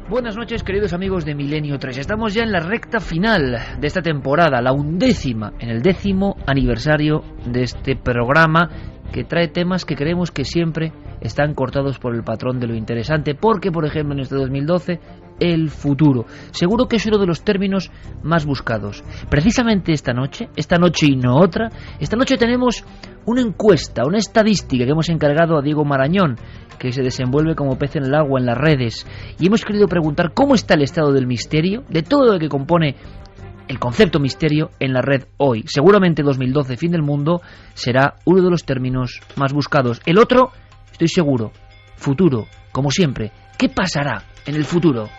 Buenas noches, queridos amigos de Milenio 3. Estamos ya en la recta final de esta temporada, la 11ª, en el 10º aniversario de este programa que trae temas que creemos que siempre están cortados por el patrón de lo interesante, porque, por ejemplo, en este 2012, el futuro. Seguro que es uno de los términos más buscados. Precisamente esta noche y no otra, esta noche tenemos una encuesta, una estadística que hemos encargado a Diego Marañón, que se desenvuelve como pez en el agua en las redes, y hemos querido preguntar cómo está el estado del misterio, de todo lo que compone el concepto misterio en la red hoy. Seguramente 2012, fin del mundo, será uno de los términos más buscados. El otro, estoy seguro, futuro, como siempre. ¿Qué pasará en el futuro?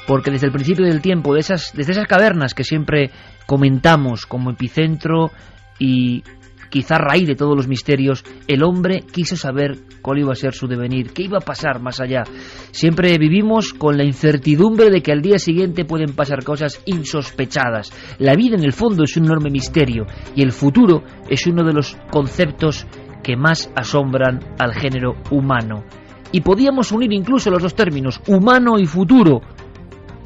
Porque desde el principio del tiempo, desde esas cavernas que siempre comentamos como epicentro y quizá raíz de todos los misterios, el hombre quiso saber cuál iba a ser su devenir, qué iba a pasar más allá. Siempre vivimos con la incertidumbre de que al día siguiente pueden pasar cosas insospechadas. La vida en el fondo es un enorme misterio y el futuro es uno de los conceptos que más asombran al género humano. Y podíamos unir incluso los dos términos, humano y futuro,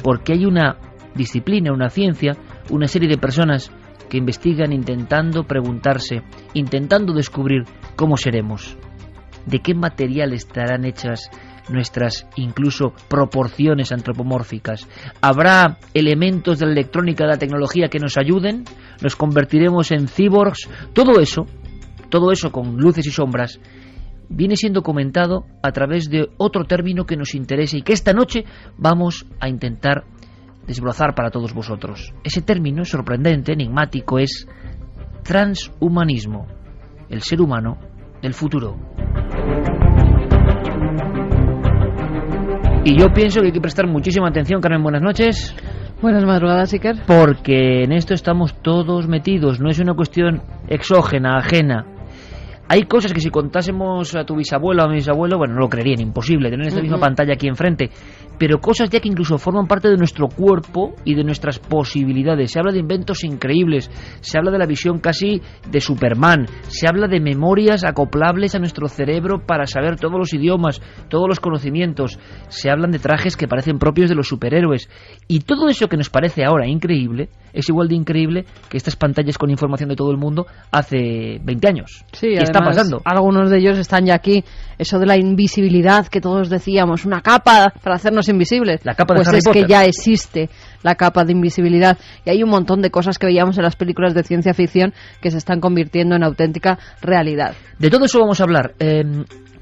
porque hay una disciplina, una ciencia, una serie de personas que investigan intentando preguntarse, intentando descubrir cómo seremos, de qué material estarán hechas nuestras incluso proporciones antropomórficas. ¿Habrá elementos de la electrónica, de la tecnología que nos ayuden? ¿Nos convertiremos en cyborgs? Todo eso con luces y sombras viene siendo comentado a través de otro término que nos interesa y que esta noche vamos a intentar desbrozar para todos vosotros. Ese término sorprendente, enigmático, es transhumanismo, el ser humano del futuro. Y yo pienso que hay que prestar muchísima atención, Carmen, buenas noches. Buenas madrugadas, Iker. Porque en esto estamos todos metidos, no es una cuestión exógena, ajena. Hay cosas que si contásemos a tu bisabuelo o a mi bisabuelo, bueno, no lo creerían, imposible tener esta misma pantalla aquí enfrente, pero cosas ya que incluso forman parte de nuestro cuerpo y de nuestras posibilidades. Se habla de inventos increíbles, se habla de la visión casi de Superman, se habla de memorias acoplables a nuestro cerebro para saber todos los idiomas, todos los conocimientos, se hablan de trajes que parecen propios de los superhéroes, y todo eso que nos parece ahora increíble es igual de increíble que estas pantallas con información de todo el mundo hace 20 años. Sí, ¿qué está pasando? Algunos de ellos están ya aquí. Eso de la invisibilidad que todos decíamos, una capa para hacernos invisibles. La capa de pues Harry es Potter. Que ya existe la capa de invisibilidad. Y hay un montón de cosas que veíamos en las películas de ciencia ficción que se están convirtiendo en auténtica realidad. De todo eso vamos a hablar.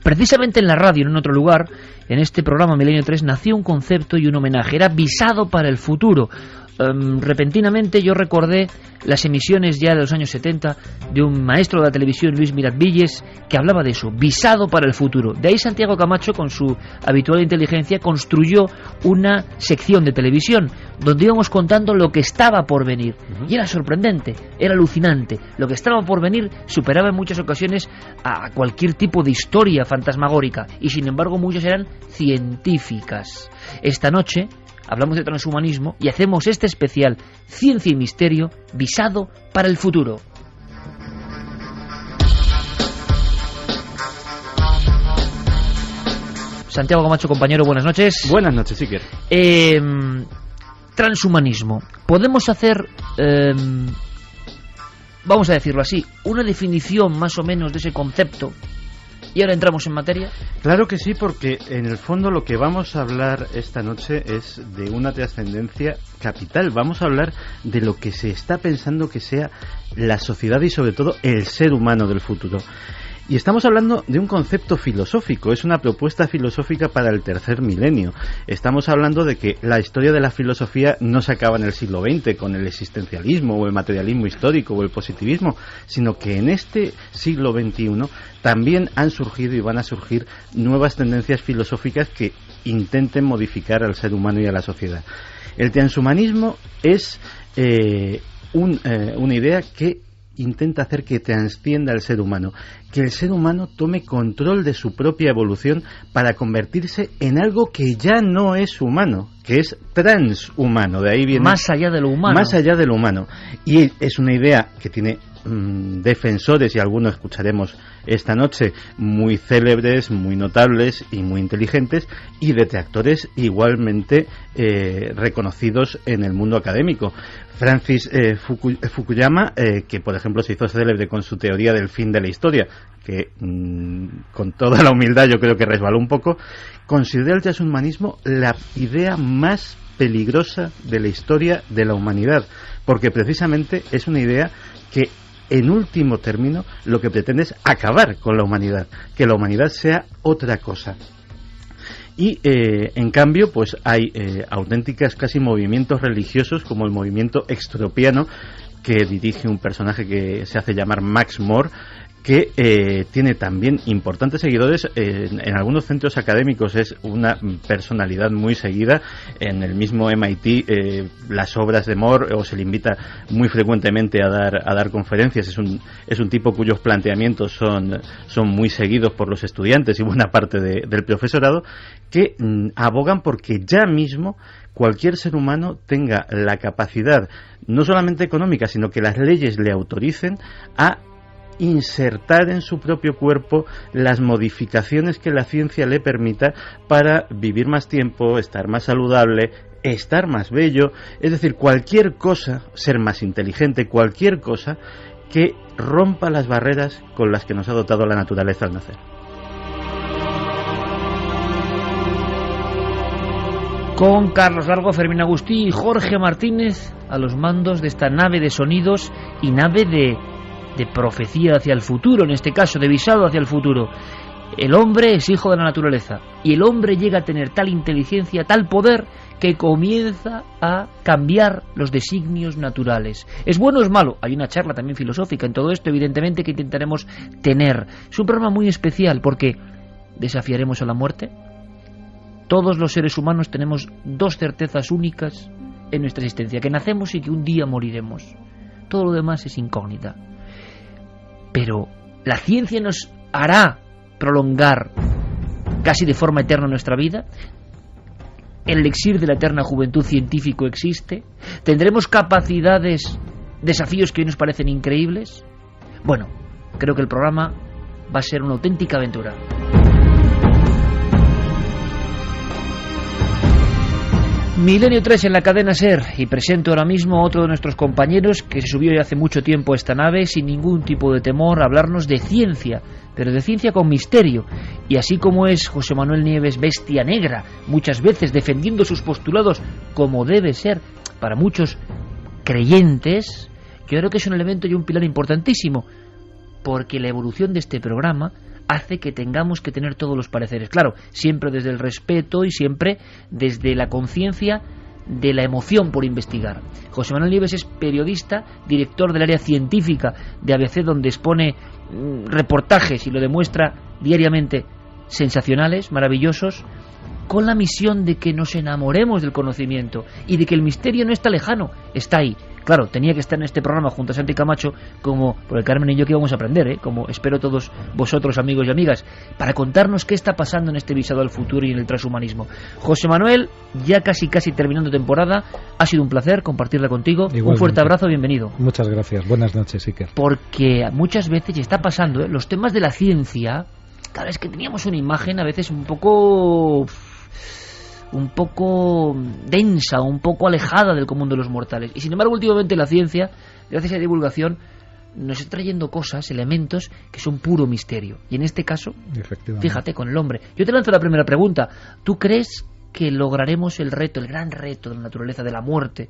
Precisamente en la radio, en otro lugar, en este programa Milenio 3, nació un concepto y un homenaje. Era visado para el futuro. Repentinamente yo recordé las emisiones ya de los años 70 de un maestro de la televisión, Luis Miratvilles, que hablaba de eso, visado para el futuro. De ahí Santiago Camacho, con su habitual inteligencia, construyó una sección de televisión donde íbamos contando lo que estaba por venir. Y era sorprendente, era alucinante. Lo que estaba por venir superaba en muchas ocasiones a cualquier tipo de historia fantasmagórica, y sin embargo muchas eran científicas. Esta noche hablamos de transhumanismo y hacemos este especial Ciencia y Misterio visado para el futuro. Santiago Camacho, compañero, buenas noches. Buenas noches, Iker. Transhumanismo. Podemos hacer, vamos a decirlo así, una definición más o menos de ese concepto. ¿Y ahora entramos en materia? Claro que sí, porque en el fondo lo que vamos a hablar esta noche es de una trascendencia capital. Vamos a hablar de lo que se está pensando que sea la sociedad y sobre todo el ser humano del futuro. Y estamos hablando de un concepto filosófico, es una propuesta filosófica para el tercer milenio. Estamos hablando de que la historia de la filosofía no se acaba en el siglo XX con el existencialismo o el materialismo histórico o el positivismo, sino que en este siglo XXI también han surgido y van a surgir nuevas tendencias filosóficas que intenten modificar al ser humano y a la sociedad. El transhumanismo es una idea que intenta hacer que trascienda al ser humano, que el ser humano tome control de su propia evolución para convertirse en algo que ya no es humano, que es transhumano. De ahí viene más allá de lo humano. Más allá de lo humano. Y es una idea que tiene defensores, y algunos escucharemos esta noche, muy célebres, muy notables y muy inteligentes, y detractores igualmente reconocidos en el mundo académico. Francis Fukuyama, que por ejemplo se hizo célebre con su teoría del fin de la historia, que con toda la humildad yo creo que resbaló un poco, considera el transhumanismo la idea más peligrosa de la historia de la humanidad, porque precisamente es una idea que en último término lo que pretende es acabar con la humanidad, que la humanidad sea otra cosa. Y en cambio pues hay auténticas casi movimientos religiosos, como el movimiento extropiano, que dirige un personaje que se hace llamar Max More, que tiene también importantes seguidores en algunos centros académicos. Es una personalidad muy seguida en el mismo MIT. Las obras de More, o se le invita muy frecuentemente a dar conferencias. Es un tipo cuyos planteamientos son muy seguidos por los estudiantes y buena parte del profesorado, que abogan porque ya mismo cualquier ser humano tenga la capacidad, no solamente económica, sino que las leyes le autoricen a insertar en su propio cuerpo las modificaciones que la ciencia le permita para vivir más tiempo, estar más saludable, estar más bello, es decir, cualquier cosa, ser más inteligente, cualquier cosa que rompa las barreras con las que nos ha dotado la naturaleza al nacer. Con Carlos Largo, Fermín Agustí y Jorge Martínez a los mandos de esta nave de sonidos y nave de profecía hacia el futuro, en este caso de visado hacia el futuro. El hombre es hijo de la naturaleza y el hombre llega a tener tal inteligencia, tal poder, que comienza a cambiar los designios naturales. ¿Es bueno o es malo? Hay una charla también filosófica en todo esto, evidentemente, que intentaremos tener. Es un programa muy especial porque desafiaremos a la muerte. Todos los seres humanos tenemos dos certezas únicas en nuestra existencia: que nacemos y que un día moriremos. Todo lo demás es incógnita. Pero la ciencia nos hará prolongar casi de forma eterna nuestra vida. El elixir de la eterna juventud científico existe. Tendremos capacidades, desafíos que hoy nos parecen increíbles. Bueno, creo que el programa va a ser una auténtica aventura. Milenio 3 en la cadena SER, y presento ahora mismo a otro de nuestros compañeros que se subió ya hace mucho tiempo a esta nave sin ningún tipo de temor a hablarnos de ciencia, pero de ciencia con misterio. Y así como es José Manuel Nieves bestia negra, muchas veces defendiendo sus postulados como debe ser para muchos creyentes, yo creo que es un elemento y un pilar importantísimo, porque la evolución de este programa hace que tengamos que tener todos los pareceres. Claro, siempre desde el respeto y siempre desde la conciencia de la emoción por investigar. José Manuel Nieves es periodista, director del área científica de ABC, donde expone reportajes y lo demuestra diariamente, sensacionales, maravillosos, con la misión de que nos enamoremos del conocimiento y de que el misterio no está lejano, está ahí. Claro, tenía que estar en este programa junto a Santi Camacho, como porque Carmen y yo que íbamos a aprender, como espero todos vosotros, amigos y amigas, para contarnos qué está pasando en este visado al futuro y en el transhumanismo. José Manuel, ya casi terminando temporada, ha sido un placer compartirla contigo. Igualmente. Un fuerte abrazo, bienvenido. Muchas gracias, buenas noches, Iker. Porque muchas veces, y está pasando, los temas de la ciencia, cada vez que teníamos una imagen a veces un poco densa, un poco alejada del común de los mortales. Y sin embargo, últimamente la ciencia, gracias a la divulgación, nos está trayendo cosas, elementos que son puro misterio. Y en este caso, fíjate, con el hombre. Yo te lanzo la primera pregunta. ¿Tú crees que lograremos el reto, el gran reto de la naturaleza, de la muerte?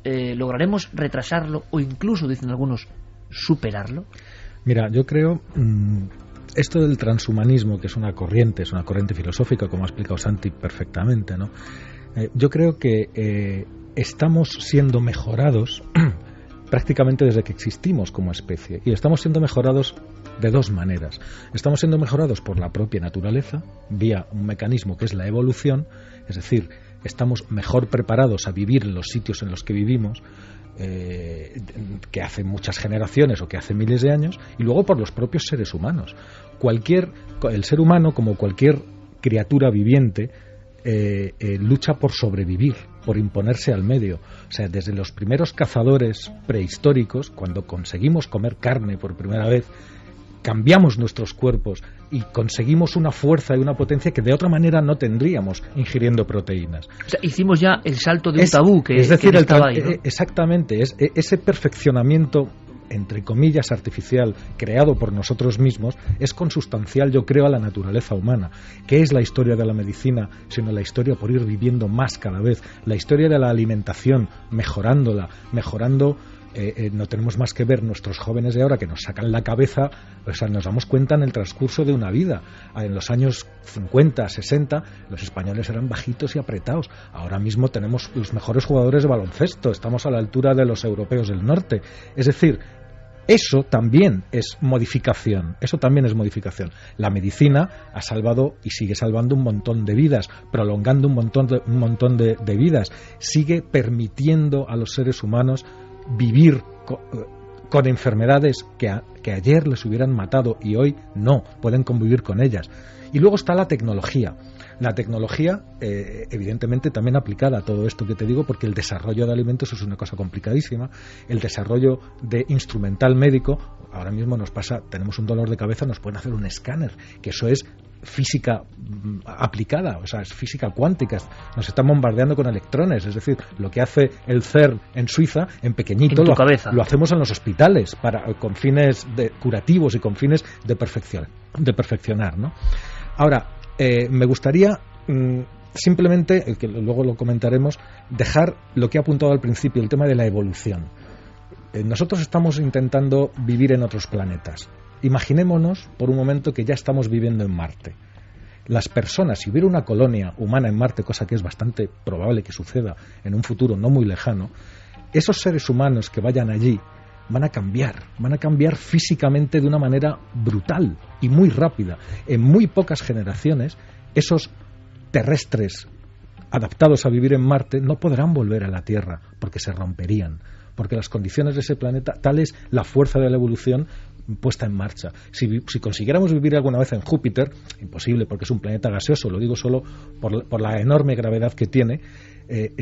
¿Lograremos retrasarlo o incluso, dicen algunos, superarlo? Mira, yo creo... Esto del transhumanismo, que es una corriente filosófica, como ha explicado Santi perfectamente, ¿no? Yo creo que estamos siendo mejorados prácticamente desde que existimos como especie, y estamos siendo mejorados de dos maneras. Estamos siendo mejorados por la propia naturaleza, vía un mecanismo que es la evolución, es decir, estamos mejor preparados a vivir en los sitios en los que vivimos, que hace muchas generaciones o que hace miles de años, y luego por los propios seres humanos. El ser humano, como cualquier criatura viviente, lucha por sobrevivir, por imponerse al medio. O sea, desde los primeros cazadores prehistóricos, cuando conseguimos comer carne por primera vez, cambiamos nuestros cuerpos y conseguimos una fuerza y una potencia que de otra manera no tendríamos ingiriendo proteínas. O sea, hicimos ya el salto de un tabú que es decir, que estaba ahí, ¿no? Exactamente, ese perfeccionamiento, entre comillas, artificial, creado por nosotros mismos, es consustancial, yo creo, a la naturaleza humana. ¿Qué es la historia de la medicina? Sino la historia por ir viviendo más cada vez. La historia de la alimentación, mejorando. No tenemos más que ver nuestros jóvenes de ahora que nos sacan la cabeza, o sea, nos damos cuenta en el transcurso de una vida. En los años 50, 60, los españoles eran bajitos y apretados. Ahora mismo tenemos los mejores jugadores de baloncesto, estamos a la altura de los europeos del norte. Es decir, eso también es modificación. La medicina ha salvado y sigue salvando un montón de vidas, prolongando un montón de vidas. Sigue permitiendo a los seres humanos vivir con enfermedades que ayer les hubieran matado y hoy no, pueden convivir con ellas. Y luego está la tecnología. La tecnología, evidentemente, también aplicada a todo esto que te digo, porque el desarrollo de alimentos es una cosa complicadísima. El desarrollo de instrumental médico, ahora mismo nos pasa, tenemos un dolor de cabeza, nos pueden hacer un escáner, que eso es física aplicada, o sea, es física cuántica. Nos están bombardeando con electrones, es decir, lo que hace el CERN en Suiza, en pequeñito, lo hacemos en los hospitales con fines curativos y con fines de perfeccionar, ¿no? Ahora, me gustaría simplemente, que luego lo comentaremos, dejar lo que he apuntado al principio, el tema de la evolución. Nosotros estamos intentando vivir en otros planetas. Imaginémonos por un momento que ya estamos viviendo en Marte. Las personas, si hubiera una colonia humana en Marte, cosa que es bastante probable que suceda en un futuro no muy lejano, esos seres humanos que vayan allí van a cambiar físicamente de una manera brutal y muy rápida. En muy pocas generaciones, esos terrestres adaptados a vivir en Marte no podrán volver a la Tierra porque se romperían, porque las condiciones de ese planeta, tal es la fuerza de la evolución puesta en marcha. Si consiguiéramos vivir alguna vez en Júpiter, imposible porque es un planeta gaseoso, lo digo solo por la enorme gravedad que tiene,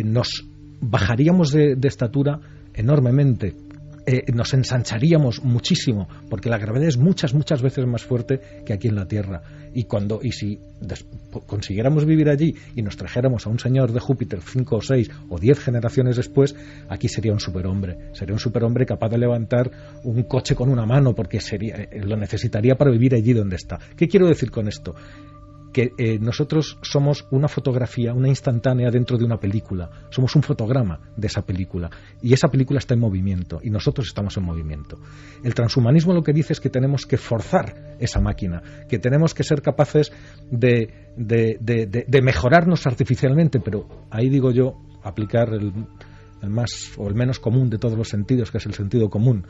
nos bajaríamos de estatura enormemente, nos ensancharíamos muchísimo, porque la gravedad es muchas veces más fuerte que aquí en la Tierra. Y si consiguiéramos vivir allí y nos trajéramos a un señor de Júpiter 5 o 6 o 10 generaciones después, aquí sería un superhombre capaz de levantar un coche con una mano, porque lo necesitaría para vivir allí donde está. ¿Qué quiero decir con esto? Que nosotros somos una fotografía, una instantánea dentro de una película. Somos un fotograma de esa película. Y esa película está en movimiento. Y nosotros estamos en movimiento. El transhumanismo lo que dice es que tenemos que forzar esa máquina. Que tenemos que ser capaces de mejorarnos artificialmente. Pero ahí digo yo, aplicar el más o el menos común de todos los sentidos, que es el sentido común.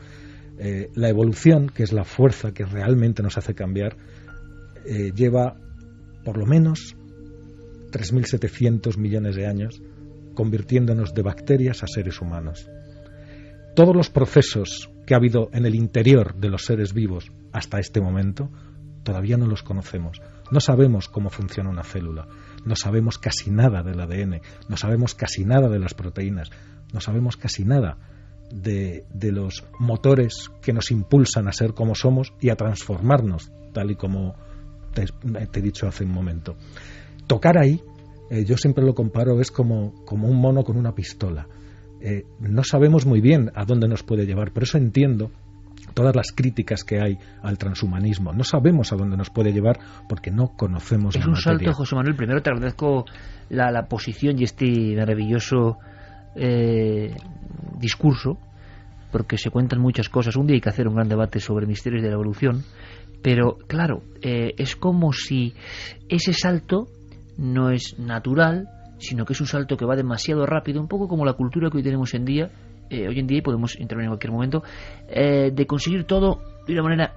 La evolución, que es la fuerza que realmente nos hace cambiar, lleva por lo menos 3.700 millones de años convirtiéndonos de bacterias a seres humanos. Todos los procesos que ha habido en el interior de los seres vivos hasta este momento todavía no los conocemos. No sabemos cómo funciona una célula, no sabemos casi nada del ADN, no sabemos casi nada de las proteínas, no sabemos casi nada de los motores que nos impulsan a ser como somos y a transformarnos, tal y como te he dicho hace un momento. Tocar ahí, yo siempre lo comparo, es como un mono con una pistola. No sabemos muy bien a dónde nos puede llevar, por eso entiendo todas las críticas que hay al transhumanismo. No sabemos a dónde nos puede llevar porque no conocemos la materia. Es un salto, José Manuel. Primero te agradezco la posición y este maravilloso discurso, porque se cuentan muchas cosas. Un día hay que hacer un gran debate sobre misterios de la evolución. Pero, claro, es como si ese salto no es natural, sino que es un salto que va demasiado rápido, un poco como la cultura que hoy tenemos hoy en día, y podemos intervenir en cualquier momento, de conseguir todo de una manera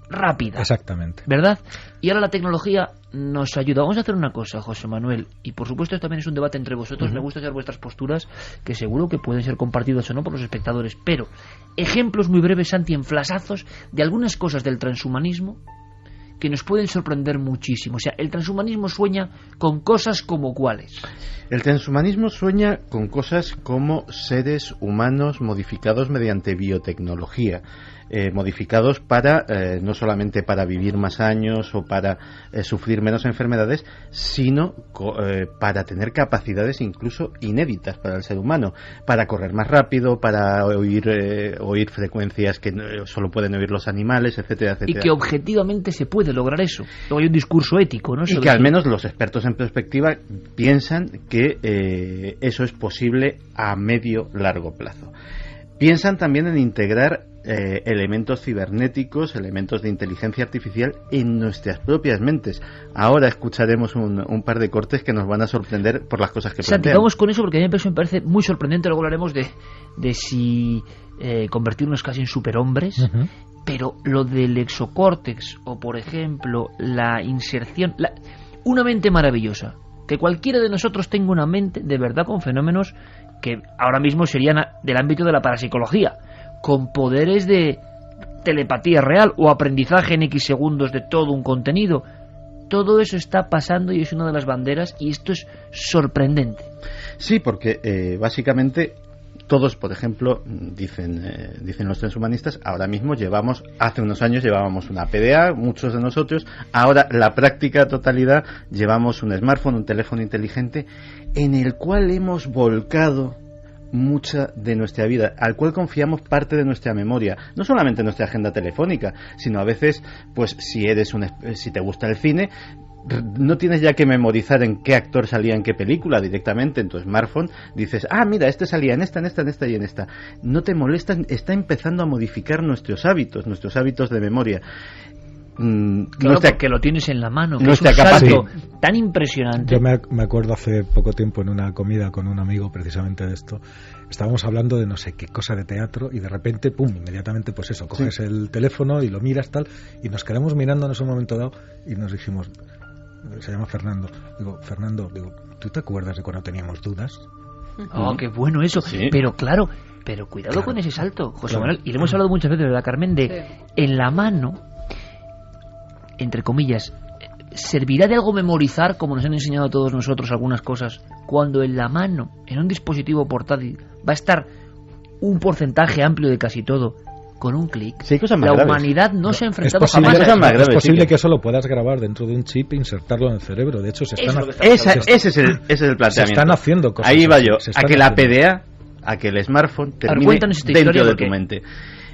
rápida. Exactamente. ¿Verdad? Y ahora la tecnología nos ayuda. Vamos a hacer una cosa, José Manuel, y por supuesto esto también es un debate entre vosotros. Me gusta saber vuestras posturas, que seguro que pueden ser compartidas o no por los espectadores, pero ejemplos muy breves, Santi, en flasazos de algunas cosas del transhumanismo que nos pueden sorprender muchísimo. O sea, el transhumanismo sueña con cosas como ¿cuáles? El transhumanismo sueña con cosas como seres humanos modificados mediante biotecnología, modificados para no solamente para vivir más años o para sufrir menos enfermedades, sino para tener capacidades incluso inéditas para el ser humano, para correr más rápido, para oír frecuencias que solo pueden oír los animales, etcétera, etcétera. Y que objetivamente se puede lograr eso. Luego hay un discurso ético, ¿no? Y que al menos los expertos en perspectiva piensan que eso es posible a medio largo plazo. Piensan también en integrar elementos cibernéticos, elementos de inteligencia artificial en nuestras propias mentes. Ahora escucharemos un par de cortes que nos van a sorprender por las cosas que plantean. Santi, vamos con eso porque a mí me parece muy sorprendente. Luego hablaremos de si convertirnos casi en superhombres. Uh-huh. Pero lo del exocórtex o, por ejemplo, la inserción... una mente maravillosa. Que cualquiera de nosotros tenga una mente de verdad con fenómenos que ahora mismo serían del ámbito de la parapsicología, con poderes de telepatía real o aprendizaje en X segundos de todo un contenido. Todo eso está pasando y es una de las banderas, y esto es sorprendente. Sí, porque básicamente todos, por ejemplo, dicen los transhumanistas, ahora mismo hace unos años llevábamos una PDA, muchos de nosotros, ahora la práctica totalidad llevamos un smartphone, un teléfono inteligente, en el cual hemos volcado mucha de nuestra vida, al cual confiamos parte de nuestra memoria, no solamente nuestra agenda telefónica, sino a veces, pues si te gusta el cine, no tienes ya que memorizar en qué actor salía en qué película, directamente en tu smartphone dices, mira, este salía en esta y en esta. No te molestas, está empezando a modificar nuestros hábitos de memoria. Claro, porque lo tienes en la mano, que es un salto tan impresionante. Yo me acuerdo hace poco tiempo en una comida con un amigo precisamente de esto. Estábamos hablando de no sé qué cosa de teatro y de repente, pum, inmediatamente pues eso, coges el teléfono y lo miras tal, y nos quedamos mirándonos un momento dado y nos dijimos, se llama Fernando, Fernando, ¿tú te acuerdas de cuando teníamos dudas? Oh, qué bueno eso. Sí. Pero cuidado con ese salto, José Manuel, y le hemos hablado muchas veces, ¿verdad, Carmen? En la mano, entre comillas, ¿servirá de algo memorizar, como nos han enseñado a todos nosotros algunas cosas, cuando en la mano, en un dispositivo portátil, va a estar un porcentaje amplio de casi todo con un clic? Sí, la humanidad no se ha enfrentado jamás a eso. Es posible que eso lo puedas grabar dentro de un chip e insertarlo en el cerebro. De hecho, ese es el planteamiento. Se están haciendo cosas. Ahí va yo, a que la PDA, a que el smartphone termine dentro de tu mente.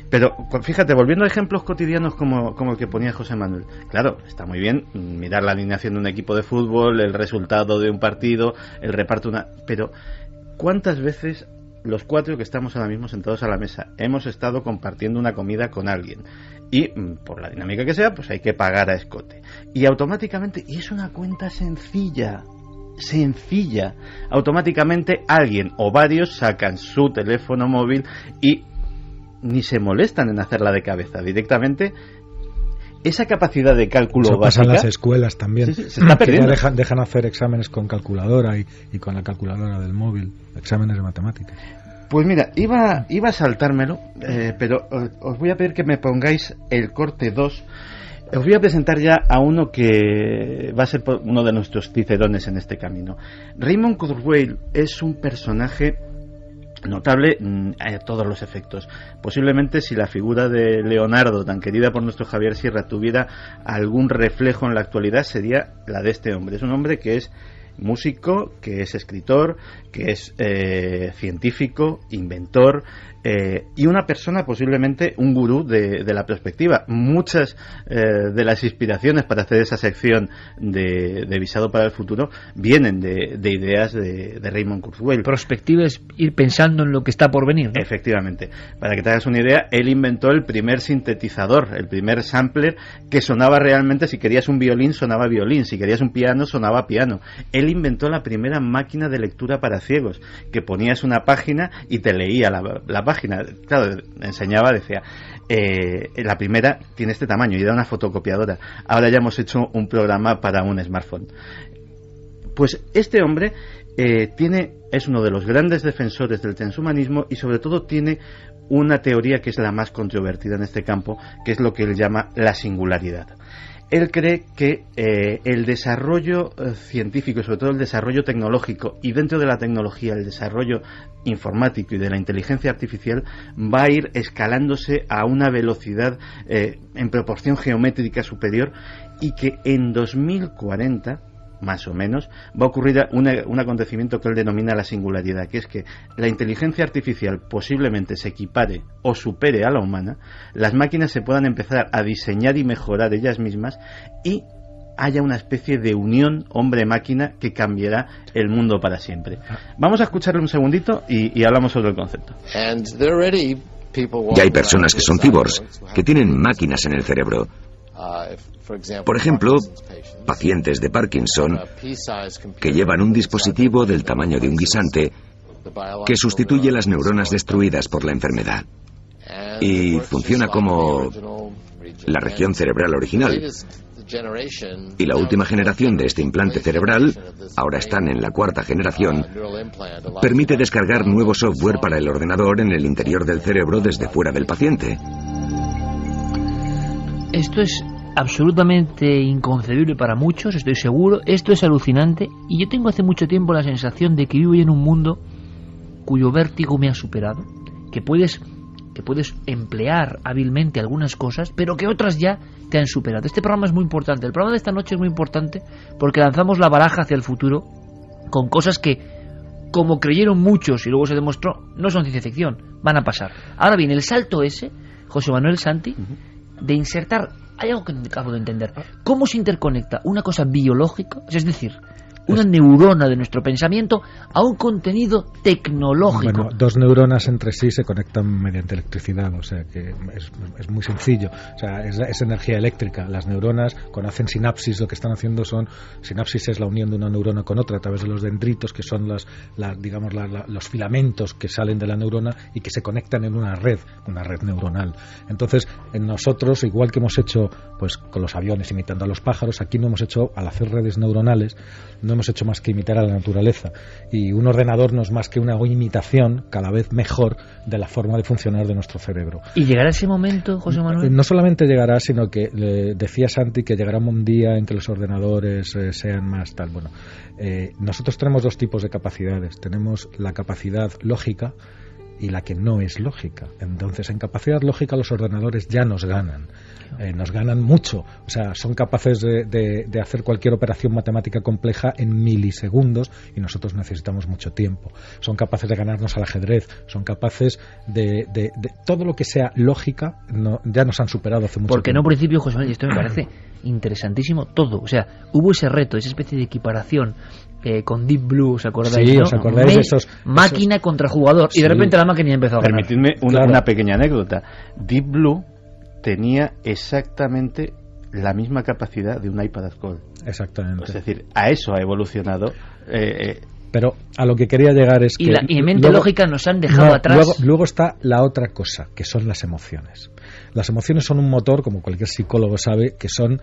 Pero fíjate, volviendo a ejemplos cotidianos como el que ponía José Manuel, claro, está muy bien mirar la alineación de un equipo de fútbol, el resultado de un partido, el reparto pero ¿cuántas veces los cuatro que estamos ahora mismo sentados a la mesa hemos estado compartiendo una comida con alguien? Y por la dinámica que sea, pues hay que pagar a escote. Y automáticamente, y es una cuenta sencilla, automáticamente alguien o varios sacan su teléfono móvil y ni se molestan en hacerla de cabeza, directamente esa capacidad de cálculo eso básica. Pasa en las escuelas también. Sí, se está perdiendo. Dejan hacer exámenes con calculadora y con la calculadora del móvil, exámenes de matemáticas. Pues mira, iba a saltármelo, pero os voy a pedir que me pongáis el corte 2. Os voy a presentar ya a uno que va a ser uno de nuestros cicerones en este camino. Raymond Kurzweil es un personaje notable a todos los efectos. Posiblemente, si la figura de Leonardo, tan querida por nuestro Javier Sierra, tuviera algún reflejo en la actualidad, sería la de este hombre. Es un hombre que es músico, que es escritor, que es científico, inventor, y una persona, posiblemente un gurú de la perspectiva. Muchas de las inspiraciones para hacer esa sección de Visado para el Futuro vienen de ideas de Raymond Kurzweil. Perspectiva es ir pensando en lo que está por venir, ¿no? Efectivamente. Para que te hagas una idea, él inventó el primer sintetizador, el primer sampler que sonaba realmente. Si querías un violín, sonaba violín. Si querías un piano, sonaba piano. Él inventó la primera máquina de lectura para ciegos, que ponías una página y te leía la página. Claro, enseñaba, decía, la primera tiene este tamaño, y era una fotocopiadora. Ahora ya hemos hecho un programa para un smartphone. Pues este hombre es uno de los grandes defensores del transhumanismo, y sobre todo tiene una teoría que es la más controvertida en este campo, que es lo que él llama la singularidad. Él cree que el desarrollo científico y sobre todo el desarrollo tecnológico, y dentro de la tecnología el desarrollo informático y de la inteligencia artificial, va a ir escalándose a una velocidad en proporción geométrica superior, y que en 2040 más o menos va a ocurrir un acontecimiento que él denomina la singularidad, que es que la inteligencia artificial posiblemente se equipare o supere a la humana, las máquinas se puedan empezar a diseñar y mejorar ellas mismas, y haya una especie de unión hombre-máquina que cambiará el mundo para siempre. Vamos a escucharle un segundito y hablamos sobre el concepto. Ya hay personas que son cyborgs, que tienen máquinas en el cerebro. Por ejemplo, pacientes de Parkinson que llevan un dispositivo del tamaño de un guisante que sustituye las neuronas destruidas por la enfermedad y funciona como la región cerebral original. Y la última generación de este implante cerebral, ahora están en la 4ª generación, permite descargar nuevo software para el ordenador en el interior del cerebro desde fuera del paciente. Esto es absolutamente inconcebible para muchos, estoy seguro. Esto es alucinante, y yo tengo hace mucho tiempo la sensación de que vivo en un mundo cuyo vértigo me ha superado, que puedes emplear hábilmente algunas cosas, pero que otras ya te han superado. Este programa es muy importante, el programa de esta noche es muy importante porque lanzamos la baraja hacia el futuro con cosas que, como creyeron muchos y luego se demostró, no son ciencia ficción, van a pasar. Ahora bien, el salto ese, José Manuel Santi, de insertar, hay algo que no acabo de entender, ¿cómo se interconecta una cosa biológica, es decir, una neurona de nuestro pensamiento, a un contenido tecnológico? Bueno, dos neuronas entre sí se conectan mediante electricidad, o sea que es muy sencillo. O sea, es energía eléctrica. Las neuronas, cuando hacen sinapsis, lo que están haciendo sinapsis es la unión de una neurona con otra a través de los dendritos, que son los filamentos que salen de la neurona y que se conectan en una red neuronal. Entonces, en nosotros, igual que hemos hecho pues con los aviones imitando a los pájaros, aquí no hemos hecho, al hacer redes neuronales, no hemos hecho más que imitar a la naturaleza, y un ordenador no es más que una imitación cada vez mejor de la forma de funcionar de nuestro cerebro. ¿Y llegará ese momento, José Manuel? No solamente llegará, sino que decía Santi que llegará un día en que los ordenadores sean más tal. Bueno, nosotros tenemos dos tipos de capacidades. Tenemos la capacidad lógica y la que no es lógica. Entonces, en capacidad lógica los ordenadores ya nos ganan mucho. O sea, son capaces de hacer cualquier operación matemática compleja en milisegundos, y nosotros necesitamos mucho tiempo. Son capaces de ganarnos al ajedrez, son capaces de todo lo que sea lógica, ya nos han superado hace mucho tiempo. Porque en un principio, José Manuel, y esto me parece interesantísimo todo, o sea, hubo ese reto, esa especie de equiparación con Deep Blue, ¿os acordáis? Sí, ¿no? ¿os acordáis de esos? Máquina contra jugador, y de repente la máquina empezó a ganar. Permitidme una pequeña anécdota. Deep Blue tenía exactamente la misma capacidad de un iPad Gold. Exactamente. Es decir, a eso ha evolucionado. Pero a lo que quería llegar es que... Y en mente lógica nos han dejado atrás. Luego está la otra cosa, que son las emociones. Las emociones son un motor, como cualquier psicólogo sabe, que son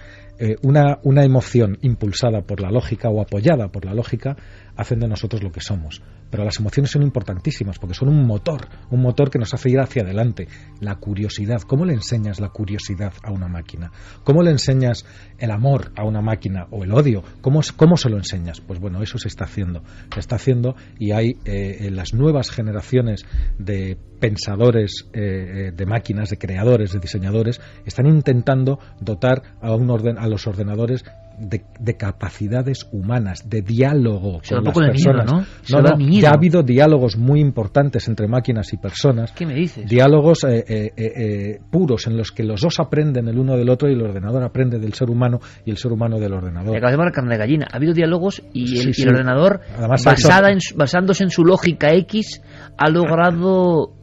una emoción impulsada por la lógica o apoyada por la lógica, hacen de nosotros lo que somos. Pero las emociones son importantísimas porque son un motor que nos hace ir hacia adelante. La curiosidad, ¿cómo le enseñas la curiosidad a una máquina? ¿Cómo le enseñas el amor a una máquina o el odio? ¿Cómo se lo enseñas? Pues bueno, eso se está haciendo, y hay las nuevas generaciones de pensadores de máquinas, de creadores, de diseñadores, están intentando dotar a los ordenadores de capacidades humanas, de diálogo con las personas. Ya ha habido diálogos muy importantes entre máquinas y personas. ¿Qué me dices? Diálogos puros en los que los dos aprenden el uno del otro, y el ordenador aprende del ser humano y el ser humano del ordenador. Acabas de llamar carne de gallina. Ha habido diálogos y sí. El ordenador, además, basándose en su lógica X, ha logrado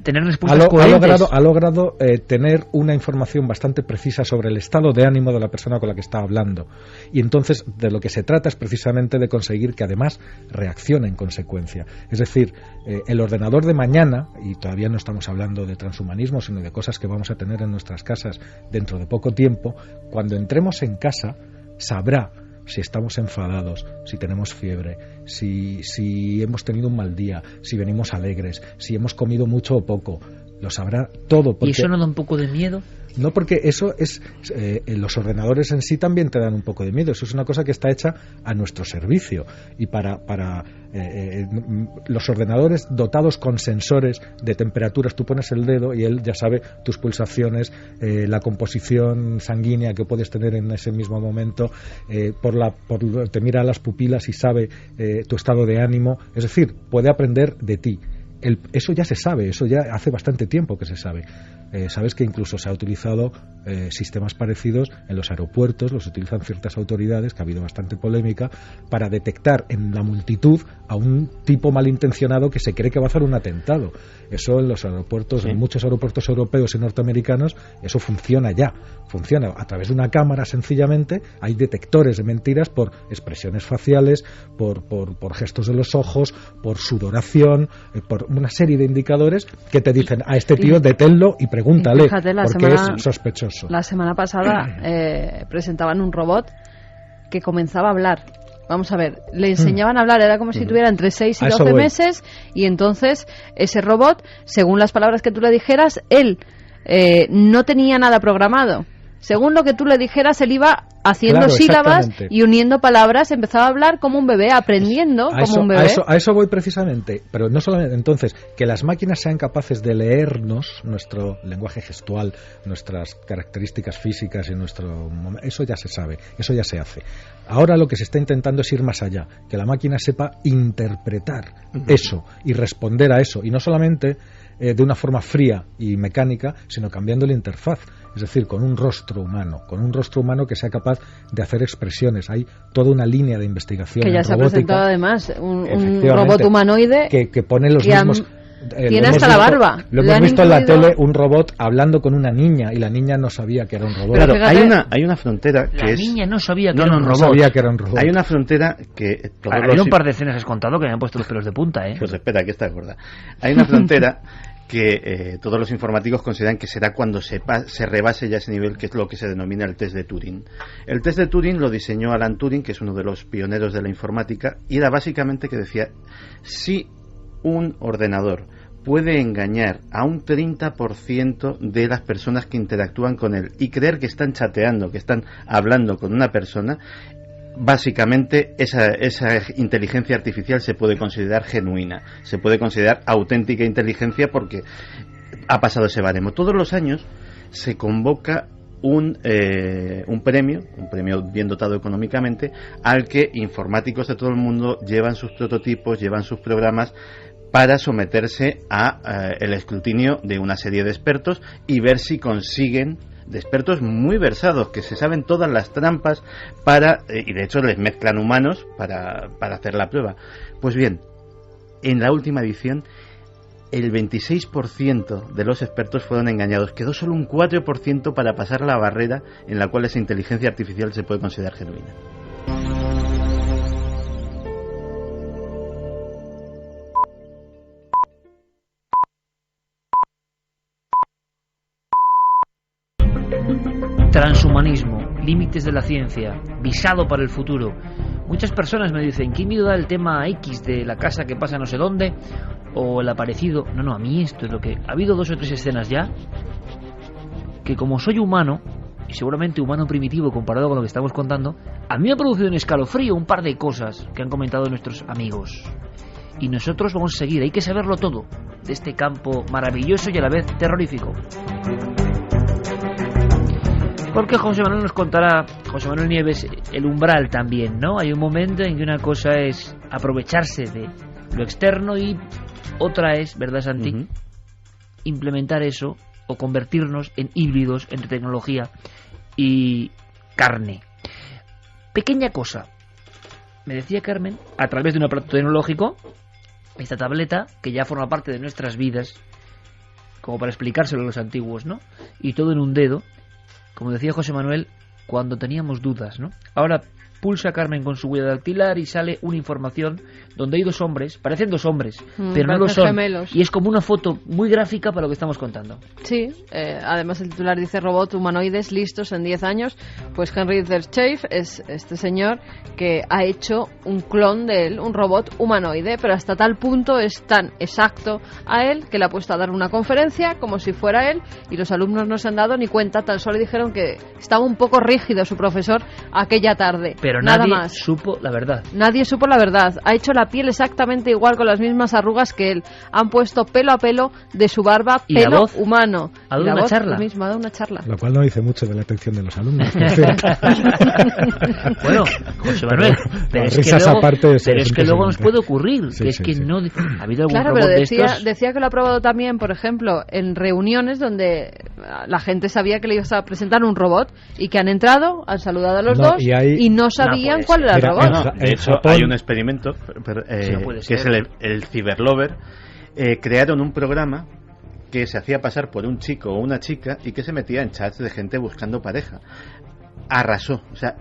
tener respuestas coherentes. Ha logrado tener una información bastante precisa sobre el estado de ánimo de la persona con la que está hablando. Y entonces de lo que se trata es precisamente de conseguir que además reaccione en consecuencia. Es decir, el ordenador de mañana, y todavía no estamos hablando de transhumanismo, sino de cosas que vamos a tener en nuestras casas dentro de poco tiempo, cuando entremos en casa sabrá si estamos enfadados, si tenemos fiebre, si hemos tenido un mal día, si venimos alegres, si hemos comido mucho o poco. Lo sabrá todo. ¿Y eso no da un poco de miedo? No, porque eso es los ordenadores en sí también te dan un poco de miedo. Eso es una cosa que está hecha a nuestro servicio, y para los ordenadores dotados con sensores de temperaturas, tú pones el dedo y él ya sabe tus pulsaciones, la composición sanguínea que puedes tener en ese mismo momento, te mira las pupilas y sabe tu estado de ánimo, es decir, puede aprender de ti. Eso ya se sabe, eso ya hace bastante tiempo que se sabe. Sabes que incluso se ha utilizado sistemas parecidos en los aeropuertos, los utilizan ciertas autoridades, que ha habido bastante polémica, para detectar en la multitud a un tipo malintencionado que se cree que va a hacer un atentado. Eso en los aeropuertos, en muchos aeropuertos europeos y norteamericanos, eso funciona ya. Funciona a través de una cámara, sencillamente. Hay detectores de mentiras por expresiones faciales, por gestos de los ojos, por sudoración, por una serie de indicadores que te dicen: a este tío deténlo y pregúntale, fíjate, porque es sospechoso. La semana pasada presentaban un robot que comenzaba a hablar. Vamos a ver, le enseñaban a hablar, era como si tuviera entre 6 y 12 meses, y entonces ese robot, según las palabras que tú le dijeras, él no tenía nada programado. Según lo que tú le dijeras, él iba haciendo sílabas y uniendo palabras, empezaba a hablar como un bebé, aprendiendo como un bebé. A eso voy precisamente, pero no solamente entonces, que las máquinas sean capaces de leernos nuestro lenguaje gestual, nuestras características físicas y eso ya se sabe, eso ya se hace. Ahora lo que se está intentando es ir más allá, que la máquina sepa interpretar eso y responder a eso, y no solamente de una forma fría y mecánica, sino cambiando la interfaz, es decir, con un rostro humano que sea capaz de hacer expresiones. Hay toda una línea de investigación que ya en se robótica, ha presentado además un robot humanoide que pone los mismos. Tiene hasta la barba. Lo hemos visto en la tele, un robot hablando con una niña, y la niña no sabía que era un robot. Claro, hay una frontera que la niña no sabía que era un robot. Sabía que era un robot. Hay una frontera que hay un par de escenas has contado que me han puesto los pelos de punta, Pues espera, que está gorda. Hay una frontera que todos los informáticos consideran que será cuando se rebase ya ese nivel, que es lo que se denomina el test de Turing. El test de Turing lo diseñó Alan Turing, que es uno de los pioneros de la informática, y era básicamente que decía: si un ordenador puede engañar a un 30% de las personas que interactúan con él y creer que están chateando, que están hablando con una persona, básicamente esa inteligencia artificial se puede considerar genuina, se puede considerar auténtica inteligencia, porque ha pasado ese baremo. Todos los años se convoca un premio bien dotado económicamente, al que informáticos de todo el mundo llevan sus prototipos, llevan sus programas, para someterse a el escrutinio de una serie de expertos y ver si consiguen, de expertos muy versados, que se saben todas las trampas y de hecho les mezclan humanos para hacer la prueba. Pues bien, en la última edición el 26% de los expertos fueron engañados. Quedó solo un 4% para pasar la barrera en la cual esa inteligencia artificial se puede considerar genuina. Transhumanismo, límites de la ciencia, visado para el futuro. Muchas personas me dicen: ¿qué miedo da el tema X de la casa que pasa no sé dónde? O el aparecido. No, a mí esto es lo que... Ha habido 2 o 3 escenas ya que, como soy humano, y seguramente humano primitivo comparado con lo que estamos contando, a mí me ha producido un escalofrío un par de cosas que han comentado nuestros amigos. Y nosotros vamos a seguir, hay que saberlo todo de este campo maravilloso y a la vez terrorífico. Porque José Manuel nos contará, José Manuel Nieves, el umbral también, ¿no? Hay un momento en que una cosa es aprovecharse de lo externo y otra es, ¿verdad, Santi? Implementar eso o convertirnos en híbridos entre tecnología y carne. Pequeña cosa. Me decía Carmen, a través de un aparato tecnológico, esta tableta que ya forma parte de nuestras vidas, como para explicárselo a los antiguos, ¿no? Y todo en un dedo. Como decía José Manuel, cuando teníamos dudas, ¿no? Ahora pulsa a Carmen con su huella dactilar y sale una información donde hay dos hombres, parecen dos hombres, pero no lo son. Gemelos. Y es como una foto muy gráfica para lo que estamos contando. Sí, además el titular dice robot humanoides listos en 10 años. Pues Henry Derchafe es este señor que ha hecho un clon de él, un robot humanoide, pero hasta tal punto es tan exacto a él que le ha puesto a dar una conferencia como si fuera él, y los alumnos no se han dado ni cuenta, tan solo dijeron que estaba un poco rígido su profesor aquella tarde. Pero nada nadie más. supo la verdad. Nadie supo la verdad. Ha hecho la piel exactamente igual, con las mismas arrugas que él. Han puesto pelo a pelo de su barba, ¿Y la pelo voz? humano. ¿Ha dado Y la una voz charla? lo mismo, ha dado una charla. Lo cual no dice mucho de la atención de los alumnos, por cierto. Bueno, José Manuel, pero es que risas luego, aparte, sí, pero es es que luego nos impresionante. puede ocurrir, Sí, que es sí, que sí. no ha habido algún Claro, robot pero de decía estos. que lo ha probado también, por ejemplo, en reuniones donde la gente sabía que le ibas a presentar un robot y que han entrado, han saludado a los No, dos y no sabían puede cuál ser. era el Mira, robot. No, de en hecho, Japón- hay un experimento Sí, no puede que es ser. el Cyberlover. Crearon un programa que se hacía pasar por un chico o una chica y que se metía en chats de gente buscando pareja. Arrasó, o sea,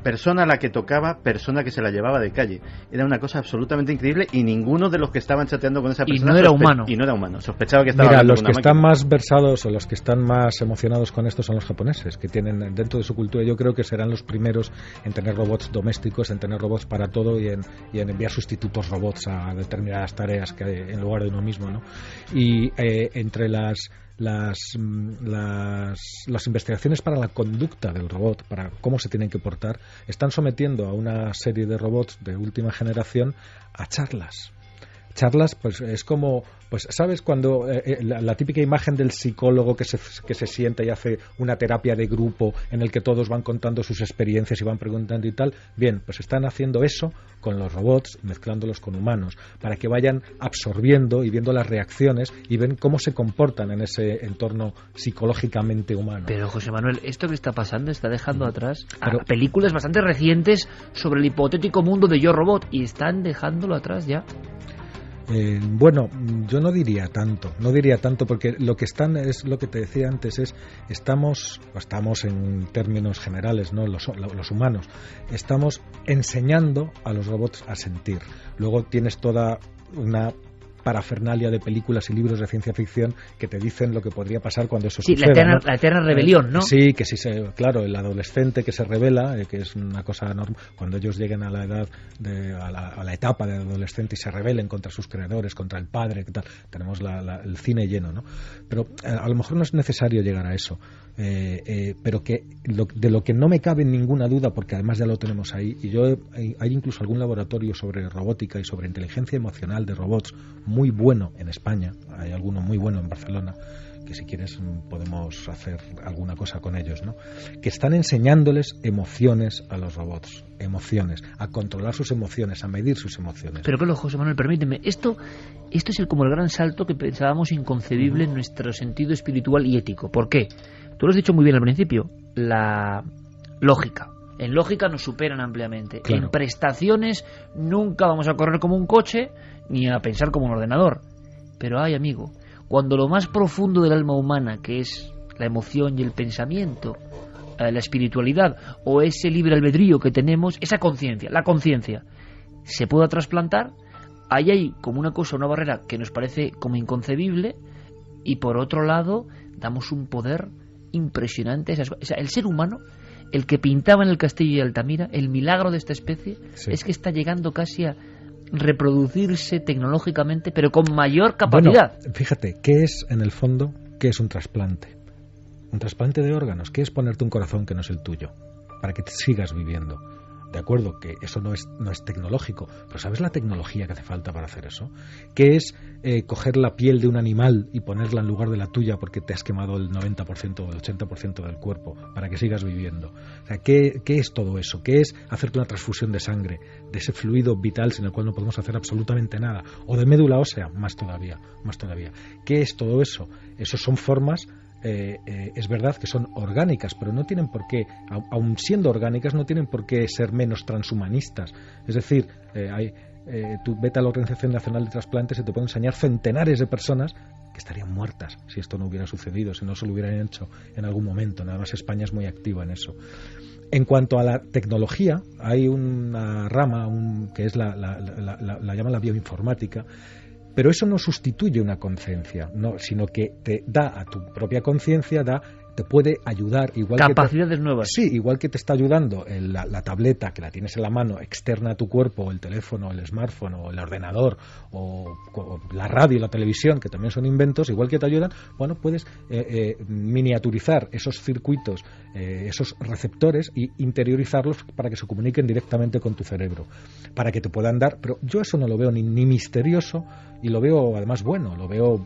persona a la que tocaba, persona que se la llevaba de calle. Era una cosa absolutamente increíble y ninguno de los que estaban chateando con esa Y persona no era humano. Y no era humano, sospechaba que estaba Mira, hablando los con que una están máquina. más versados o los que están más emocionados con esto son los japoneses, que tienen dentro de su cultura, yo creo que serán los primeros en tener robots domésticos, en tener robots para todo y en enviar sustitutos robots a determinadas tareas que en lugar de uno mismo, ¿no? Y entre las investigaciones para la conducta del robot, para cómo se tienen que portar, están sometiendo a una serie de robots de última generación a charlas. Charlas, pues es como, pues sabes cuando la típica imagen del psicólogo que se sienta y hace una terapia de grupo en el que todos van contando sus experiencias y van preguntando y tal. Bien, pues están haciendo eso con los robots, mezclándolos con humanos, para que vayan absorbiendo y viendo las reacciones y ven cómo se comportan en ese entorno psicológicamente humano. Pero José Manuel, esto que está pasando está dejando atrás Pero- a películas bastante recientes sobre el hipotético mundo de Yo Robot, y están dejándolo atrás ya. Bueno, yo no diría tanto porque lo que están es lo que te decía antes, estamos en términos generales, ¿no? Los humanos estamos enseñando a los robots a sentir. Luego tienes toda una parafernalia de películas y libros de ciencia ficción que te dicen lo que podría pasar cuando eso Sí, suceda, ¿no? la eterna rebelión, ¿no? Sí, que sí, claro, el adolescente que se revela, que es una cosa normal, cuando ellos lleguen a la edad, a la etapa de adolescente y se rebelen contra sus creadores, contra el padre, ¿qué tal? Tenemos el cine lleno, ¿no? Pero a lo mejor no es necesario llegar a eso, pero que de lo que no me cabe ninguna duda, porque además ya lo tenemos ahí, y hay incluso algún laboratorio sobre robótica y sobre inteligencia emocional de robots muy bueno en España, hay alguno muy bueno en Barcelona, que si quieres podemos hacer alguna cosa con ellos, ¿no? Que están enseñándoles emociones a los robots, emociones, a controlar sus emociones, a medir sus emociones. Pero claro, José Manuel, permíteme, esto es como el gran salto que pensábamos inconcebible en nuestro sentido espiritual y ético. ¿Por qué? Tú lo has dicho muy bien al principio, la lógica. En lógica nos superan ampliamente. Claro. En prestaciones nunca vamos a correr como un coche ni a pensar como un ordenador. Pero ay, amigo, cuando lo más profundo del alma humana, que es la emoción y el pensamiento, la espiritualidad o ese libre albedrío que tenemos, esa conciencia, la conciencia, se pueda trasplantar, ahí hay como una cosa, una barrera que nos parece como inconcebible, y por otro lado damos un poder impresionante a esas cosas. O sea, el ser humano, el que pintaba en el castillo de Altamira, el milagro de esta especie, Sí. es que está llegando casi a reproducirse tecnológicamente, pero con mayor capacidad. Bueno, fíjate, ¿qué es en el fondo? ¿Qué es un trasplante? Un trasplante de órganos. ¿Qué es ponerte un corazón que no es el tuyo? Para que te sigas viviendo. De acuerdo, que eso no es tecnológico, pero ¿sabes la tecnología que hace falta para hacer eso? ¿Qué es coger la piel de un animal y ponerla en lugar de la tuya porque te has quemado el 90% o el 80% del cuerpo para que sigas viviendo? O sea, ¿qué es todo eso? ¿Qué es hacerte una transfusión de sangre, de ese fluido vital sin el cual no podemos hacer absolutamente nada? O de médula ósea, más todavía. ¿Qué es todo eso? Esos son formas... es verdad que son orgánicas, pero no tienen por qué, aun siendo orgánicas, no tienen por qué ser menos transhumanistas. Es decir, tú vete a la Organización Nacional de Trasplantes y te pueden enseñar centenares de personas que estarían muertas si esto no hubiera sucedido, si no se lo hubieran hecho en algún momento. Nada más España es muy activa en eso. En cuanto a la tecnología, hay una rama que es la llaman la bioinformática, pero eso no sustituye una conciencia, no, sino que te da a tu propia conciencia, te puede ayudar, igual capacidades nuevas. Sí, igual que te está ayudando la tableta, que la tienes en la mano, externa a tu cuerpo, o el teléfono, el smartphone, o el ordenador, o la radio y la televisión, que también son inventos, igual que te ayudan, bueno, puedes miniaturizar esos circuitos, esos receptores, y interiorizarlos para que se comuniquen directamente con tu cerebro, para que te puedan dar, pero yo eso no lo veo ni misterioso, y lo veo además bueno, lo veo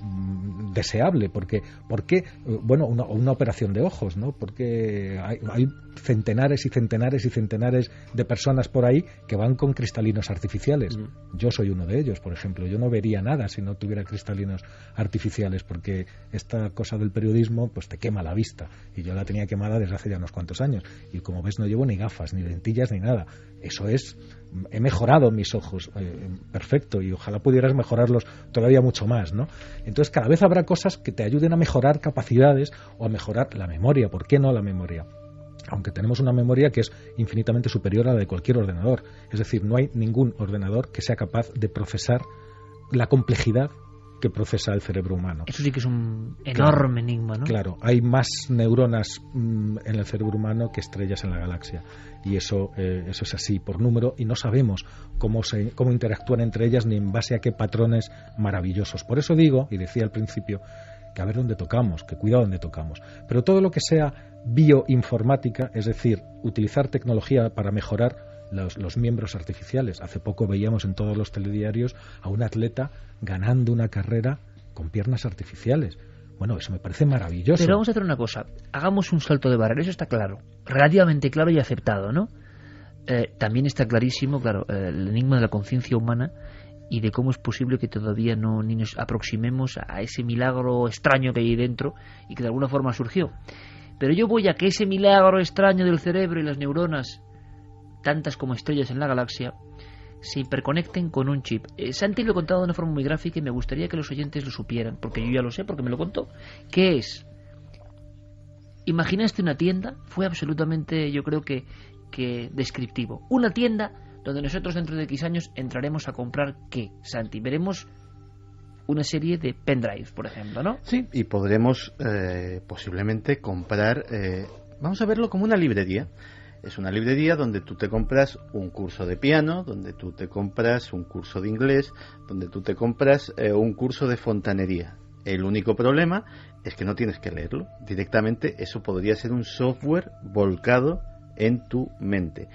deseable, porque bueno, una operación de ojos, ¿no? Porque hay centenares y centenares y centenares de personas por ahí que van con cristalinos artificiales. Yo soy uno de ellos, por ejemplo. Yo no vería nada si no tuviera cristalinos artificiales, porque esta cosa del periodismo pues te quema la vista, y yo la tenía quemada desde hace ya unos cuantos años, y como ves no llevo ni gafas, ni lentillas, ni nada. Eso es, he mejorado mis ojos, perfecto, y ojalá pudieras mejorarlos todavía mucho más, ¿no? Entonces cada vez habrá cosas que te ayuden a mejorar capacidades o a mejorar la memoria. ¿Por qué no la memoria? Aunque tenemos una memoria que es infinitamente superior a la de cualquier ordenador. Es decir, no hay ningún ordenador que sea capaz de procesar la complejidad que procesa el cerebro humano. Eso sí que es un enorme enigma, ¿no? Claro, hay más neuronas en el cerebro humano que estrellas en la galaxia, y eso es así por número, y no sabemos cómo interactúan entre ellas ni en base a qué patrones maravillosos. Por eso digo, y decía al principio, que a ver dónde tocamos, que cuidado dónde tocamos. Pero todo lo que sea bioinformática, es decir, utilizar tecnología para mejorar los miembros artificiales. Hace poco veíamos en todos los telediarios a un atleta ganando una carrera con piernas artificiales. Bueno, eso me parece maravilloso. Pero vamos a hacer una cosa, hagamos un salto de barrera, eso está claro, relativamente claro y aceptado, ¿no? También está clarísimo, claro, el enigma de la conciencia humana y de cómo es posible que todavía ni nos aproximemos a ese milagro extraño que hay ahí dentro y que de alguna forma surgió. Pero yo voy a que ese milagro extraño del cerebro y las neuronas, tantas como estrellas en la galaxia, se hiperconecten con un chip. Santi lo he contado de una forma muy gráfica y me gustaría que los oyentes lo supieran, porque yo ya lo sé, porque me lo contó. ¿Qué es? Imaginaste una tienda, fue absolutamente, yo creo que descriptivo. Una tienda donde nosotros dentro de X años entraremos a comprar ¿qué, Santi? Veremos una serie de pendrives, por ejemplo, ¿no? Sí, y podremos posiblemente comprar, vamos a verlo como una librería. Es una librería donde tú te compras un curso de piano, donde tú te compras un curso de inglés, donde tú te compras un curso de fontanería. El único problema es que no tienes que leerlo. Directamente eso podría ser un software volcado en tu mente,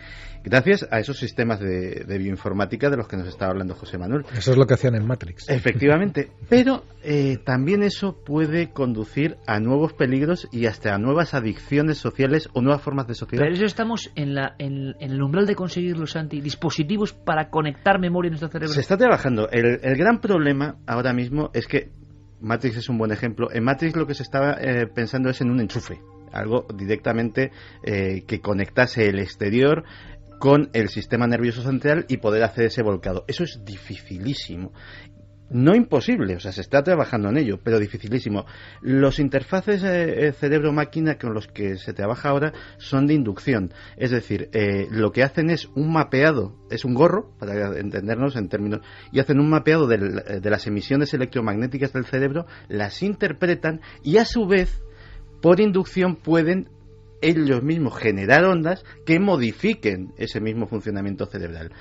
gracias a esos sistemas de bioinformática de los que nos estaba hablando José Manuel. Eso es lo que hacían en Matrix. Efectivamente, pero también eso puede conducir a nuevos peligros y hasta a nuevas adicciones sociales o nuevas formas de sociedad. Pero eso estamos en el umbral de conseguirlo, Santi, dispositivos para conectar memoria en nuestro cerebro. Se está trabajando. El gran problema ahora mismo es que Matrix es un buen ejemplo. En Matrix lo que se estaba pensando es en un enchufe, algo directamente que conectase el exterior con el sistema nervioso central y poder hacer ese volcado. Eso es dificilísimo. No imposible, o sea, se está trabajando en ello, pero dificilísimo. Los interfaces cerebro-máquina con los que se trabaja ahora son de inducción. Es decir, lo que hacen es un mapeado, es un gorro, para entendernos en términos, y hacen un mapeado de las emisiones electromagnéticas del cerebro, las interpretan y a su vez, por inducción, pueden ellos mismos generar ondas que modifiquen ese mismo funcionamiento cerebral.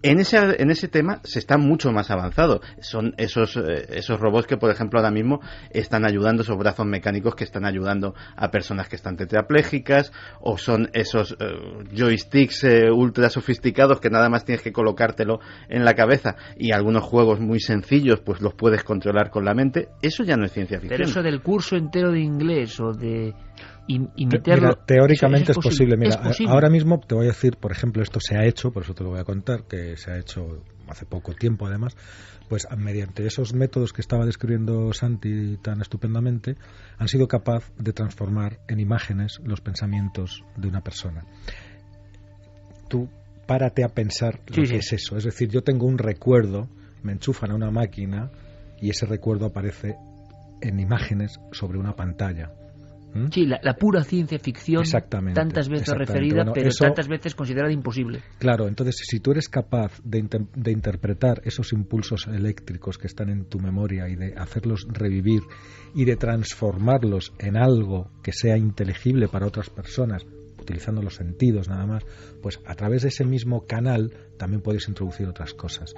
En ese tema se está mucho más avanzado. Son esos robots que, por ejemplo, ahora mismo están ayudando, esos brazos mecánicos que están ayudando a personas que están tetraplégicas, o son esos joysticks ultra sofisticados que nada más tienes que colocártelo en la cabeza, y algunos juegos muy sencillos pues los puedes controlar con la mente. Eso ya no es ciencia ficción. Pero eso del curso entero de inglés o de meterlo, mira, teóricamente eso es posible. Mira, es posible. Ahora mismo te voy a decir, por ejemplo, esto se ha hecho, por eso te lo voy a contar, que se ha hecho hace poco tiempo además, pues mediante esos métodos que estaba describiendo Santi tan estupendamente, han sido capaz de transformar en imágenes los pensamientos de una persona. Tú párate a pensar lo que es eso. Es decir, yo tengo un recuerdo, me enchufan a una máquina y ese recuerdo aparece en imágenes sobre una pantalla. Sí, la pura ciencia ficción, tantas veces referida, bueno, pero tantas veces considerada imposible. Claro, entonces si tú eres capaz de interpretar esos impulsos eléctricos que están en tu memoria y de hacerlos revivir y de transformarlos en algo que sea inteligible para otras personas, utilizando los sentidos nada más, pues a través de ese mismo canal también puedes introducir otras cosas.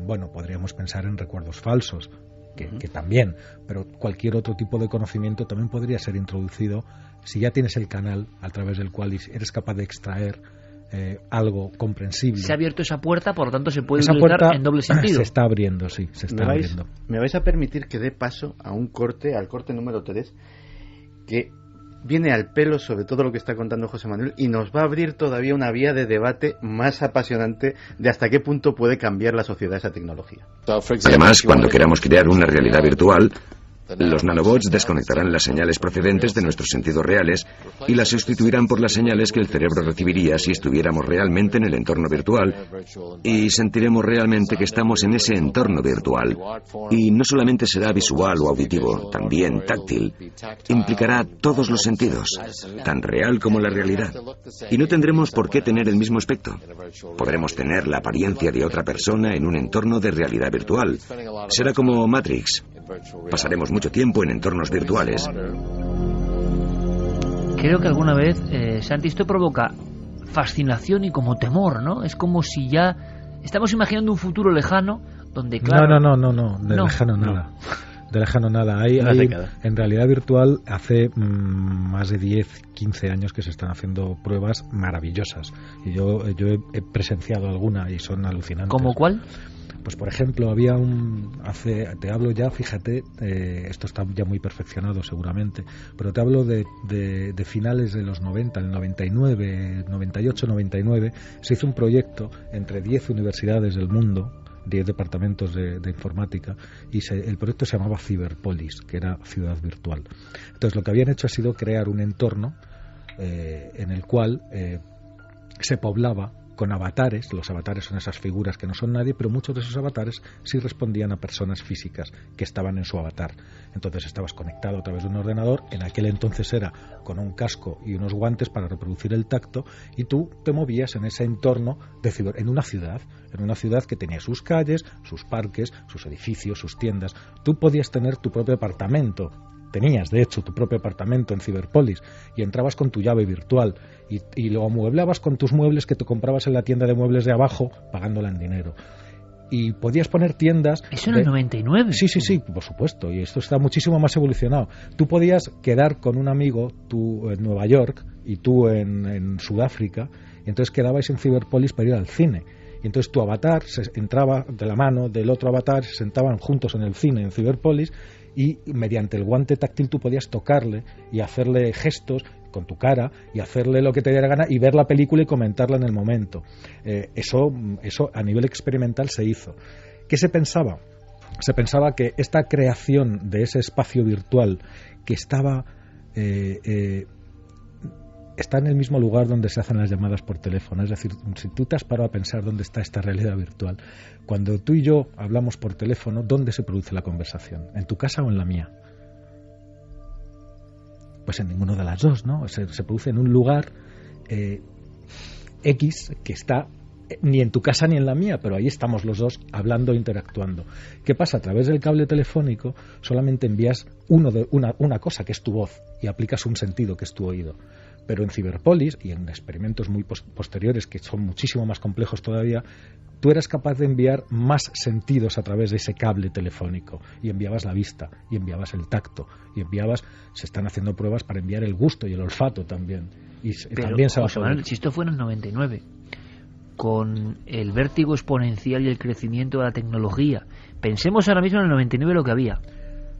Bueno, podríamos pensar en recuerdos falsos, que también, pero cualquier otro tipo de conocimiento también podría ser introducido si ya tienes el canal a través del cual eres capaz de extraer algo comprensible. Se ha abierto esa puerta, por lo tanto se puede utilizar en doble sentido. Se está abriendo, sí, se está abriendo. ¿Me vais a permitir que dé paso a un corte, al corte número 3, que viene al pelo sobre todo lo que está contando José Manuel y nos va a abrir todavía una vía de debate más apasionante de hasta qué punto puede cambiar la sociedad esa tecnología? Además, cuando queramos crear una realidad virtual, los nanobots desconectarán las señales procedentes de nuestros sentidos reales y las sustituirán por las señales que el cerebro recibiría si estuviéramos realmente en el entorno virtual, y sentiremos realmente que estamos en ese entorno virtual. Y no solamente será visual o auditivo, también táctil. Implicará todos los sentidos, tan real como la realidad. Y no tendremos por qué tener el mismo aspecto. Podremos tener la apariencia de otra persona en un entorno de realidad virtual. Será como Matrix. Pasaremos mucho tiempo en entornos virtuales. Creo que alguna vez, Santi, esto provoca fascinación y como temor, ¿no? Es como si ya estamos imaginando un futuro lejano donde, claro... No, lejano nada. De lejano nada. Hay en realidad virtual hace más de 10, 15 años que se están haciendo pruebas maravillosas. Y yo he presenciado alguna y son alucinantes. ¿Cómo cuál? Pues por ejemplo, había te hablo ya, fíjate, esto está ya muy perfeccionado seguramente, pero te hablo de finales de los 90, el 99, 98, 99, se hizo un proyecto entre 10 universidades del mundo, 10 departamentos de informática, y el proyecto se llamaba Cyberpolis, que era ciudad virtual. Entonces lo que habían hecho ha sido crear un entorno en el cual se poblaba con avatares. Los avatares son esas figuras que no son nadie, pero muchos de esos avatares sí respondían a personas físicas que estaban en su avatar. Entonces estabas conectado a través de un ordenador, en aquel entonces era con un casco y unos guantes para reproducir el tacto, y tú te movías en ese entorno en una ciudad que tenía sus calles, sus parques, sus edificios, sus tiendas. Tú podías tener tu propio apartamento. Tenías, de hecho, tu propio apartamento en Cyberpolis y entrabas con tu llave virtual y lo amueblabas con tus muebles que te comprabas en la tienda de muebles de abajo, pagándola en dinero. Y podías poner tiendas... ¿Eso en el 99? Sí, por supuesto, y esto está muchísimo más evolucionado. Tú podías quedar con un amigo, tú en Nueva York y tú en Sudáfrica, y entonces quedabais en Cyberpolis para ir al cine. Y entonces tu avatar se entraba de la mano del otro avatar, se sentaban juntos en el cine en Cyberpolis, y mediante el guante táctil tú podías tocarle y hacerle gestos con tu cara y hacerle lo que te diera gana y ver la película y comentarla en el momento. Eso a nivel experimental se hizo. ¿Qué se pensaba? Se pensaba que esta creación de ese espacio virtual que está en el mismo lugar donde se hacen las llamadas por teléfono. Es decir, si tú te has parado a pensar dónde está esta realidad virtual, cuando tú y yo hablamos por teléfono, ¿dónde se produce la conversación? ¿En tu casa o en la mía? Pues en ninguno de las dos, ¿no? Se produce en un lugar X que está ni en tu casa ni en la mía, pero ahí estamos los dos hablando e interactuando. ¿Qué pasa? A través del cable telefónico solamente envías una cosa, que es tu voz, y aplicas un sentido, que es tu oído. Pero en Cyberpolis y en experimentos muy posteriores, que son muchísimo más complejos todavía, tú eras capaz de enviar más sentidos a través de ese cable telefónico, y enviabas la vista, y enviabas el tacto, y se están haciendo pruebas para enviar el gusto y el olfato también. Pero, también se va a José Manuel, si esto fue en el 99, con el vértigo exponencial y el crecimiento de la tecnología, pensemos ahora mismo en el 99 lo que había.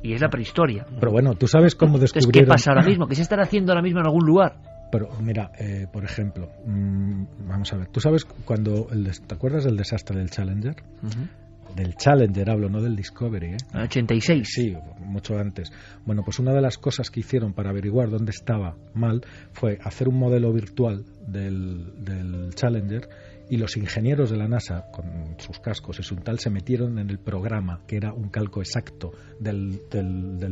Y es la prehistoria. Pero bueno, tú sabes cómo descubrieron... Entonces, ¿qué pasa ahora mismo? ¿Qué se estará haciendo ahora mismo en algún lugar? Pero mira, por ejemplo, vamos a ver, ¿tú sabes te acuerdas del desastre del Challenger? Uh-huh. Del Challenger hablo, no del Discovery, ¿eh? ¿En 86? Sí, mucho antes. Bueno, pues una de las cosas que hicieron para averiguar dónde estaba mal fue hacer un modelo virtual del Challenger y los ingenieros de la NASA, con sus cascos y su tal, se metieron en el programa, que era un calco exacto del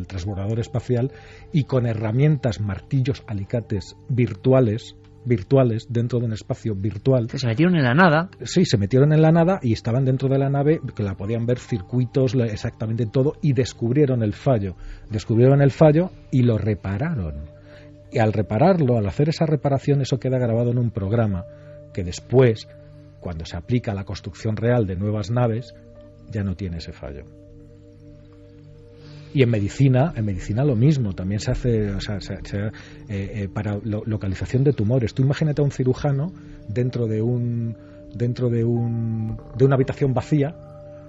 transbordador espacial, y con herramientas, martillos, alicates virtuales dentro de un espacio virtual. Se metieron en la nada. Sí, se metieron en la nada y estaban dentro de la nave, que la podían ver, circuitos, exactamente todo, y descubrieron el fallo y lo repararon. Y al repararlo, al hacer esa reparación, eso queda grabado en un programa que después, cuando se aplica a la construcción real de nuevas naves, ya no tiene ese fallo. Y en medicina lo mismo, también se hace, para localización de tumores. Tú imagínate a un cirujano dentro de una habitación vacía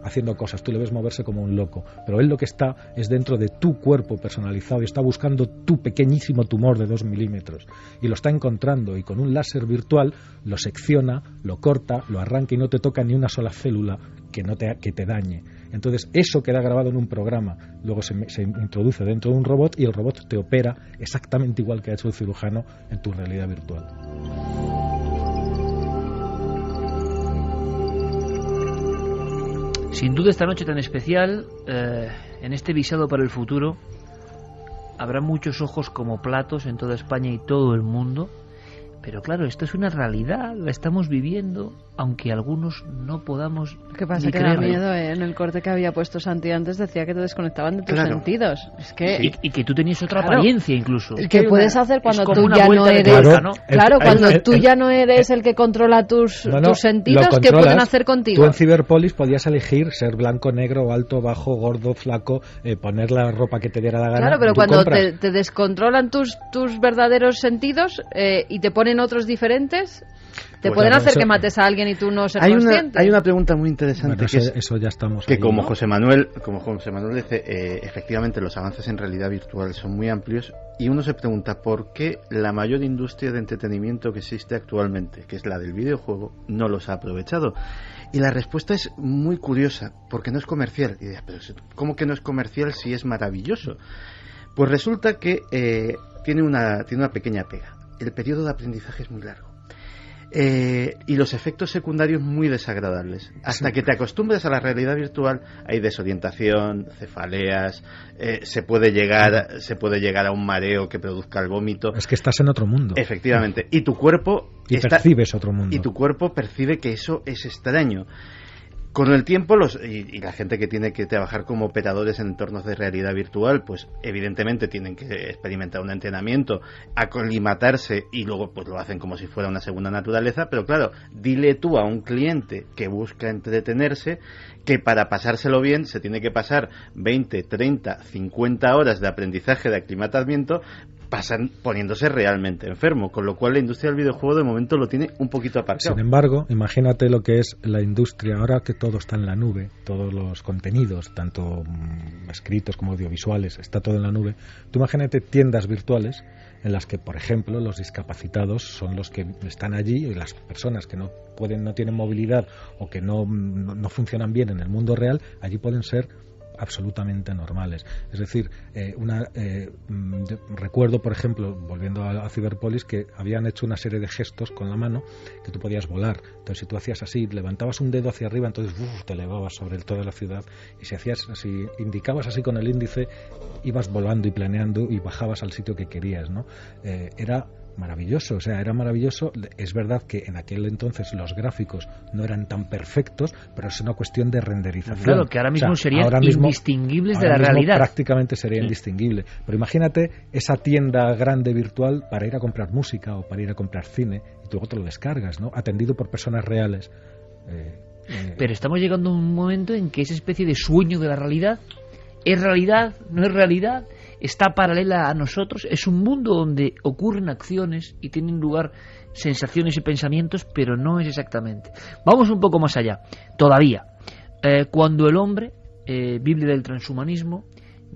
haciendo cosas, tú le ves moverse como un loco, pero él lo que está es dentro de tu cuerpo personalizado y está buscando tu pequeñísimo tumor de 2 milímetros y lo está encontrando, y con un láser virtual lo secciona, lo corta, lo arranca y no te toca ni una sola célula que te dañe. Entonces eso queda grabado en un programa, luego se introduce dentro de un robot y el robot te opera exactamente igual que ha hecho el cirujano en tu realidad virtual. Sin duda esta noche tan especial, en este visado para el futuro, habrá muchos ojos como platos en toda España y todo el mundo, pero claro, esto es una realidad, la estamos viviendo, aunque algunos no podamos. ¿Qué pasa? Que da miedo, en el corte que había puesto Santi antes decía que te desconectaban de tus sentidos. Es que y que tú tenías otra apariencia incluso. ¿Qué puedes hacer cuando tú ya no eres? Cuando tú ya no eres el que controla tus sentidos, ¿qué pueden hacer contigo? Tú en Ciberpolis podías elegir ser blanco, negro, alto, bajo, gordo, flaco, poner la ropa que te diera la gana. Claro, pero cuando te descontrolan tus verdaderos sentidos y te ponen otros diferentes, te pueden hacer que mates a alguien y tú no ser consciente. Hay una pregunta muy interesante, bueno, eso ya estamos que ahí, como ¿no? José Manuel dice, efectivamente los avances en realidad virtual son muy amplios, y uno se pregunta por qué la mayor industria de entretenimiento que existe actualmente, que es la del videojuego, no los ha aprovechado. Y la respuesta es muy curiosa, porque no es comercial. Y dices, pero ¿cómo que no es comercial si es maravilloso? Pues resulta que tiene una pequeña pega. El periodo de aprendizaje es muy largo. Y los efectos secundarios muy desagradables. Hasta que te acostumbras a la realidad virtual hay desorientación, cefaleas, se puede llegar a un mareo que produzca el vómito. Es que estás en otro mundo. Efectivamente. Y tu cuerpo percibes otro mundo. Y tu cuerpo percibe que eso es extraño. Con el tiempo, y la gente que tiene que trabajar como operadores en entornos de realidad virtual, pues evidentemente tienen que experimentar un entrenamiento, aclimatarse, y luego pues lo hacen como si fuera una segunda naturaleza. Pero claro, dile tú a un cliente que busca entretenerse que para pasárselo bien se tiene que pasar 20, 30, 50 horas de aprendizaje, de aclimatamiento, pasan poniéndose realmente enfermo, con lo cual la industria del videojuego de momento lo tiene un poquito aparcado. Sin embargo, imagínate lo que es la industria ahora, que todo está en la nube, todos los contenidos, tanto escritos como audiovisuales, está todo en la nube. Tú imagínate tiendas virtuales en las que, por ejemplo, los discapacitados son los que están allí, y las personas que no tienen movilidad o que no funcionan bien en el mundo real, allí pueden ser absolutamente normales. Es decir, recuerdo, por ejemplo, volviendo a Ciberpolis, que habían hecho una serie de gestos con la mano que tú podías volar. Entonces, si tú hacías así, levantabas un dedo hacia arriba, entonces te elevabas sobre toda la ciudad, y si hacías así, indicabas así con el índice, ibas volando y planeando y bajabas al sitio que querías, ¿no? Era maravilloso, era maravilloso. Es verdad que en aquel entonces los gráficos no eran tan perfectos, pero es una cuestión de renderización. Claro, que ahora mismo serían indistinguibles de la realidad. Prácticamente sería indistinguible. Pero imagínate esa tienda grande virtual para ir a comprar música o para ir a comprar cine, y luego te lo descargas, ¿no? Atendido por personas reales. Pero estamos llegando a un momento en que esa especie de sueño de la realidad ¿es realidad? ¿No es realidad? ¿Está paralela a nosotros? Es un mundo donde ocurren acciones y tienen lugar sensaciones y pensamientos, pero no es exactamente. Vamos un poco más allá. Todavía, cuando el hombre, Biblia del transhumanismo,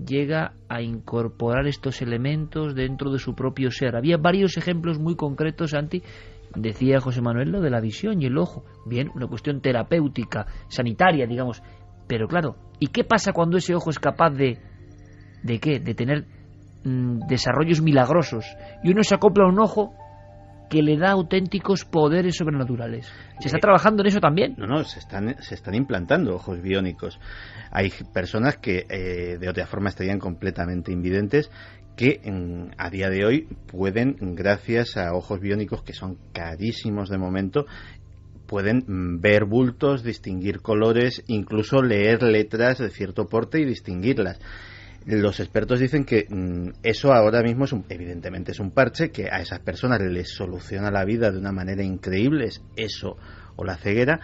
llega a incorporar estos elementos dentro de su propio ser. Había varios ejemplos muy concretos, Santi. Decía José Manuel lo de la visión y el ojo. Bien, una cuestión terapéutica, sanitaria, digamos. Pero claro, ¿y qué pasa cuando ese ojo es capaz ¿de qué? De tener desarrollos milagrosos, y uno se acopla a un ojo que le da auténticos poderes sobrenaturales. ¿Se está trabajando en eso también? No, se están implantando ojos biónicos. Hay personas que de otra forma estarían completamente invidentes, que a día de hoy pueden, gracias a ojos biónicos que son carísimos de momento, pueden ver bultos, distinguir colores, incluso leer letras de cierto porte y distinguirlas. Los expertos dicen que eso ahora mismo evidentemente es un parche que a esas personas les soluciona la vida de una manera increíble, es eso o la ceguera,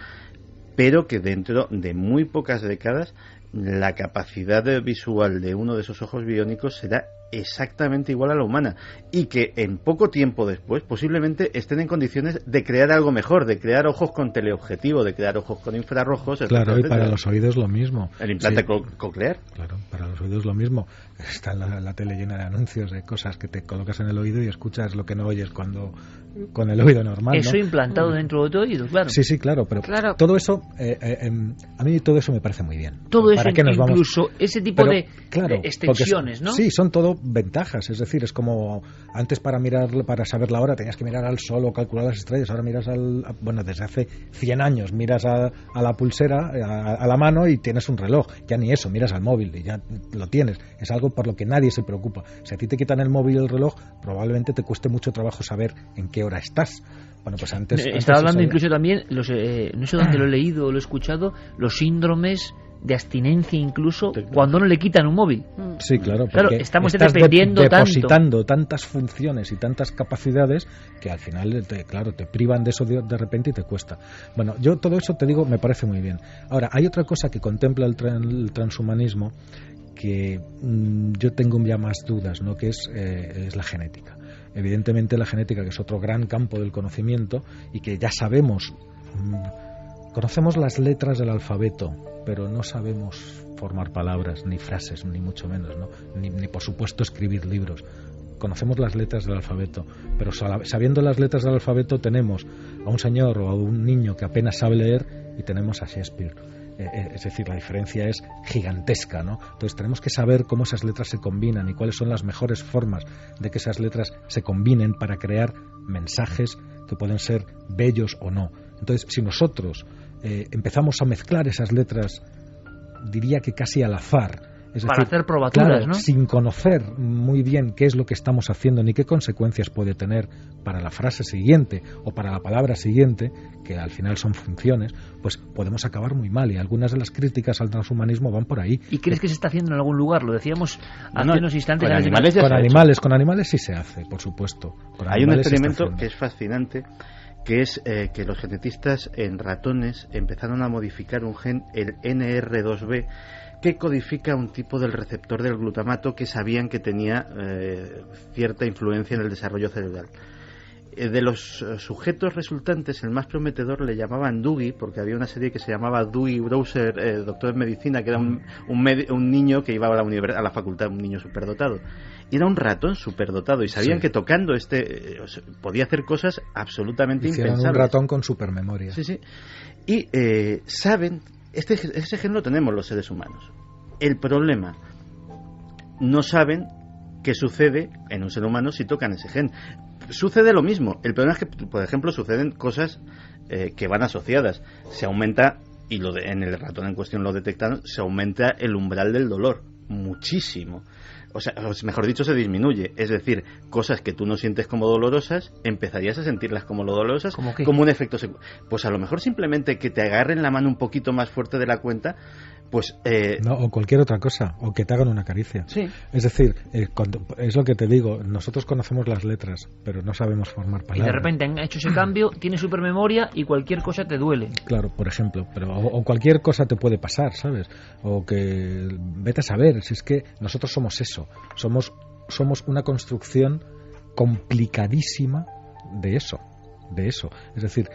pero que dentro de muy pocas décadas la capacidad visual de uno de esos ojos biónicos será exactamente igual a la humana, y que en poco tiempo después posiblemente estén en condiciones de crear algo mejor, de crear ojos con teleobjetivo, de crear ojos con infrarrojos, claro, etcétera, y para los oídos lo mismo. El implante coclear. Claro, para los oídos lo mismo. Está la tele llena de anuncios de cosas que te colocas en el oído y escuchas lo que no oyes cuando con el oído normal, eso, ¿no? Implantado dentro de tu oído, claro. Sí, claro, pero todo eso, a mí todo eso me parece muy bien. Todo eso, incluso ese tipo de extensiones, ¿no? Sí, son todo ventajas, es decir, es como antes para saber la hora tenías que mirar al sol o calcular las estrellas, ahora miras desde hace 100 años miras a la pulsera, a la mano, y tienes un reloj. Ya ni eso, miras al móvil y ya lo tienes. Es algo por lo que nadie se preocupa. Si a ti te quitan el móvil y el reloj, probablemente te cueste mucho trabajo saber en qué hora estás. Bueno, pues antes estaba hablando incluso también, no sé dónde lo he leído o lo he escuchado, los síndromes de abstinencia incluso cuando no le quitan un móvil. Sí, claro, porque estamos dependiendo depositando tantas funciones y tantas capacidades que al final te privan de eso de repente y te cuesta. Bueno, yo todo eso te digo, me parece muy bien. Ahora, hay otra cosa que contempla el transhumanismo que yo tengo ya más dudas, ¿no? Que es la genética. Evidentemente la genética, que es otro gran campo del conocimiento y que ya sabemos, conocemos las letras del alfabeto, pero no sabemos formar palabras, ni frases, ni mucho menos, ¿no? Ni por supuesto escribir libros. Conocemos las letras del alfabeto, pero sabiendo las letras del alfabeto tenemos a un señor o a un niño que apenas sabe leer y tenemos a Shakespeare. Es decir, la diferencia es gigantesca, ¿no? Entonces tenemos que saber cómo esas letras se combinan y cuáles son las mejores formas de que esas letras se combinen para crear mensajes que pueden ser bellos o no. Entonces, si nosotros empezamos a mezclar esas letras, diría que casi al azar, es para decir, hacer probaturas, claro, ¿no? Sin conocer muy bien qué es lo que estamos haciendo ni qué consecuencias puede tener para la frase siguiente o para la palabra siguiente, que al final son funciones, pues podemos acabar muy mal, y algunas de las críticas al transhumanismo van por ahí. ¿Y crees que se está haciendo en algún lugar? Lo decíamos hace unos instantes. Con animales sí se hace, por supuesto. Hay un experimento que es fascinante, que es que los genetistas en ratones empezaron a modificar un gen, el NR2B, que codifica un tipo del receptor del glutamato que sabían que tenía cierta influencia en el desarrollo cerebral. De los sujetos resultantes, el más prometedor le llamaban Dewey, porque había una serie que se llamaba Dewey Browser, doctor en medicina, que era un niño que iba a la facultad, un niño superdotado. Y era un ratón superdotado, y sabían que tocando podía hacer cosas absolutamente impensables. Un ratón con supermemoria. Sí. Y saben, ese gen lo tenemos los seres humanos. El problema, no saben qué sucede en un ser humano si tocan ese gen. Sucede lo mismo. El problema es que, por ejemplo, suceden cosas que van asociadas. Se aumenta, y en el ratón en cuestión lo detectaron, se aumenta el umbral del dolor muchísimo. O sea, mejor dicho, se disminuye. Es decir, cosas que tú no sientes como dolorosas, empezarías a sentirlas como dolorosas, como un efecto pues a lo mejor simplemente que te agarren la mano un poquito más fuerte de la cuenta, pues o cualquier otra cosa, o que te hagan una caricia. Sí. Es decir, es lo que te digo, nosotros conocemos las letras, pero no sabemos formar palabras. Y de repente han hecho ese cambio, tienes supermemoria y cualquier cosa te duele. Claro, por ejemplo, o cualquier cosa te puede pasar, ¿sabes? O que vete a saber, si es que nosotros somos eso, somos una construcción complicadísima de eso. Es decir,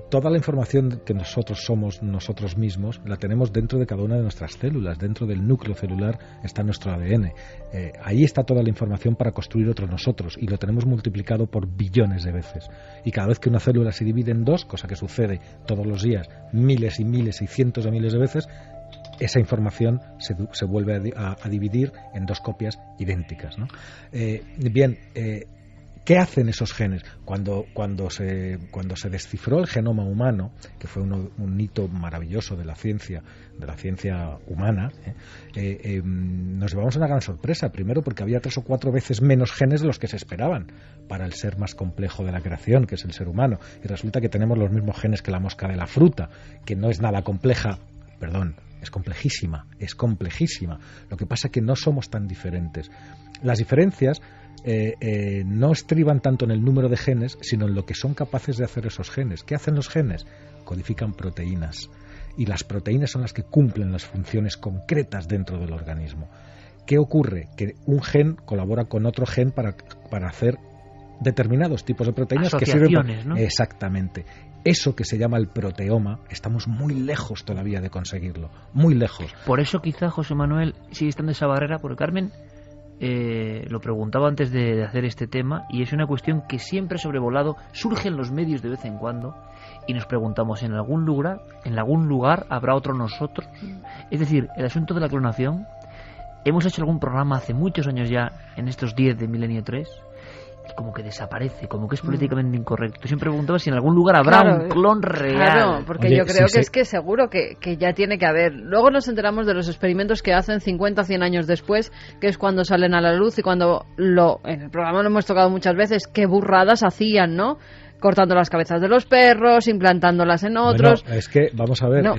toda la información que nosotros somos nosotros mismos la tenemos dentro de cada una de nuestras células, dentro del núcleo celular está nuestro ADN, ahí está toda la información para construir otro nosotros, y lo tenemos multiplicado por billones de veces, y cada vez que una célula se divide en dos, cosa que sucede todos los días miles y miles y cientos de miles de veces, esa información se vuelve a dividir en dos copias idénticas, ¿no? ¿Qué hacen esos genes? Cuando se descifró el genoma humano, que fue un hito maravilloso de la ciencia humana, nos llevamos una gran sorpresa. Primero porque había 3 o 4 veces menos genes de los que se esperaban para el ser más complejo de la creación, que es el ser humano. Y resulta que tenemos los mismos genes que la mosca de la fruta, que no es nada compleja, es complejísima. Lo que pasa es que no somos tan diferentes. Las diferencias no estriban tanto en el número de genes, sino en lo que son capaces de hacer esos genes. ¿Qué hacen los genes? Codifican proteínas. Y las proteínas son las que cumplen las funciones concretas dentro del organismo. ¿Qué ocurre? Que un gen colabora con otro gen para hacer determinados tipos de proteínas que sirven, ¿no? Exactamente. Eso que se llama el proteoma, estamos muy lejos todavía de conseguirlo, muy lejos. Por eso quizá José Manuel sigue estando esa barrera, porque Carmen lo preguntaba antes de hacer este tema, y es una cuestión que siempre ha sobrevolado, surge en los medios de vez en cuando, y nos preguntamos, ¿en algún lugar habrá otro nosotros? Es decir, el asunto de la clonación, hemos hecho algún programa hace muchos años ya, en estos 10 de Milenio 3, y como que desaparece, como que es políticamente incorrecto. Siempre preguntaba si en algún lugar habrá un clon real. Claro, porque yo creo que es que seguro que ya tiene que haber. Luego nos enteramos de los experimentos que hacen 50, 100 años después, que es cuando salen a la luz, y cuando en el programa lo hemos tocado muchas veces, qué burradas hacían, ¿no? Cortando las cabezas de los perros, implantándolas en otros. Bueno, es que, vamos a ver, no.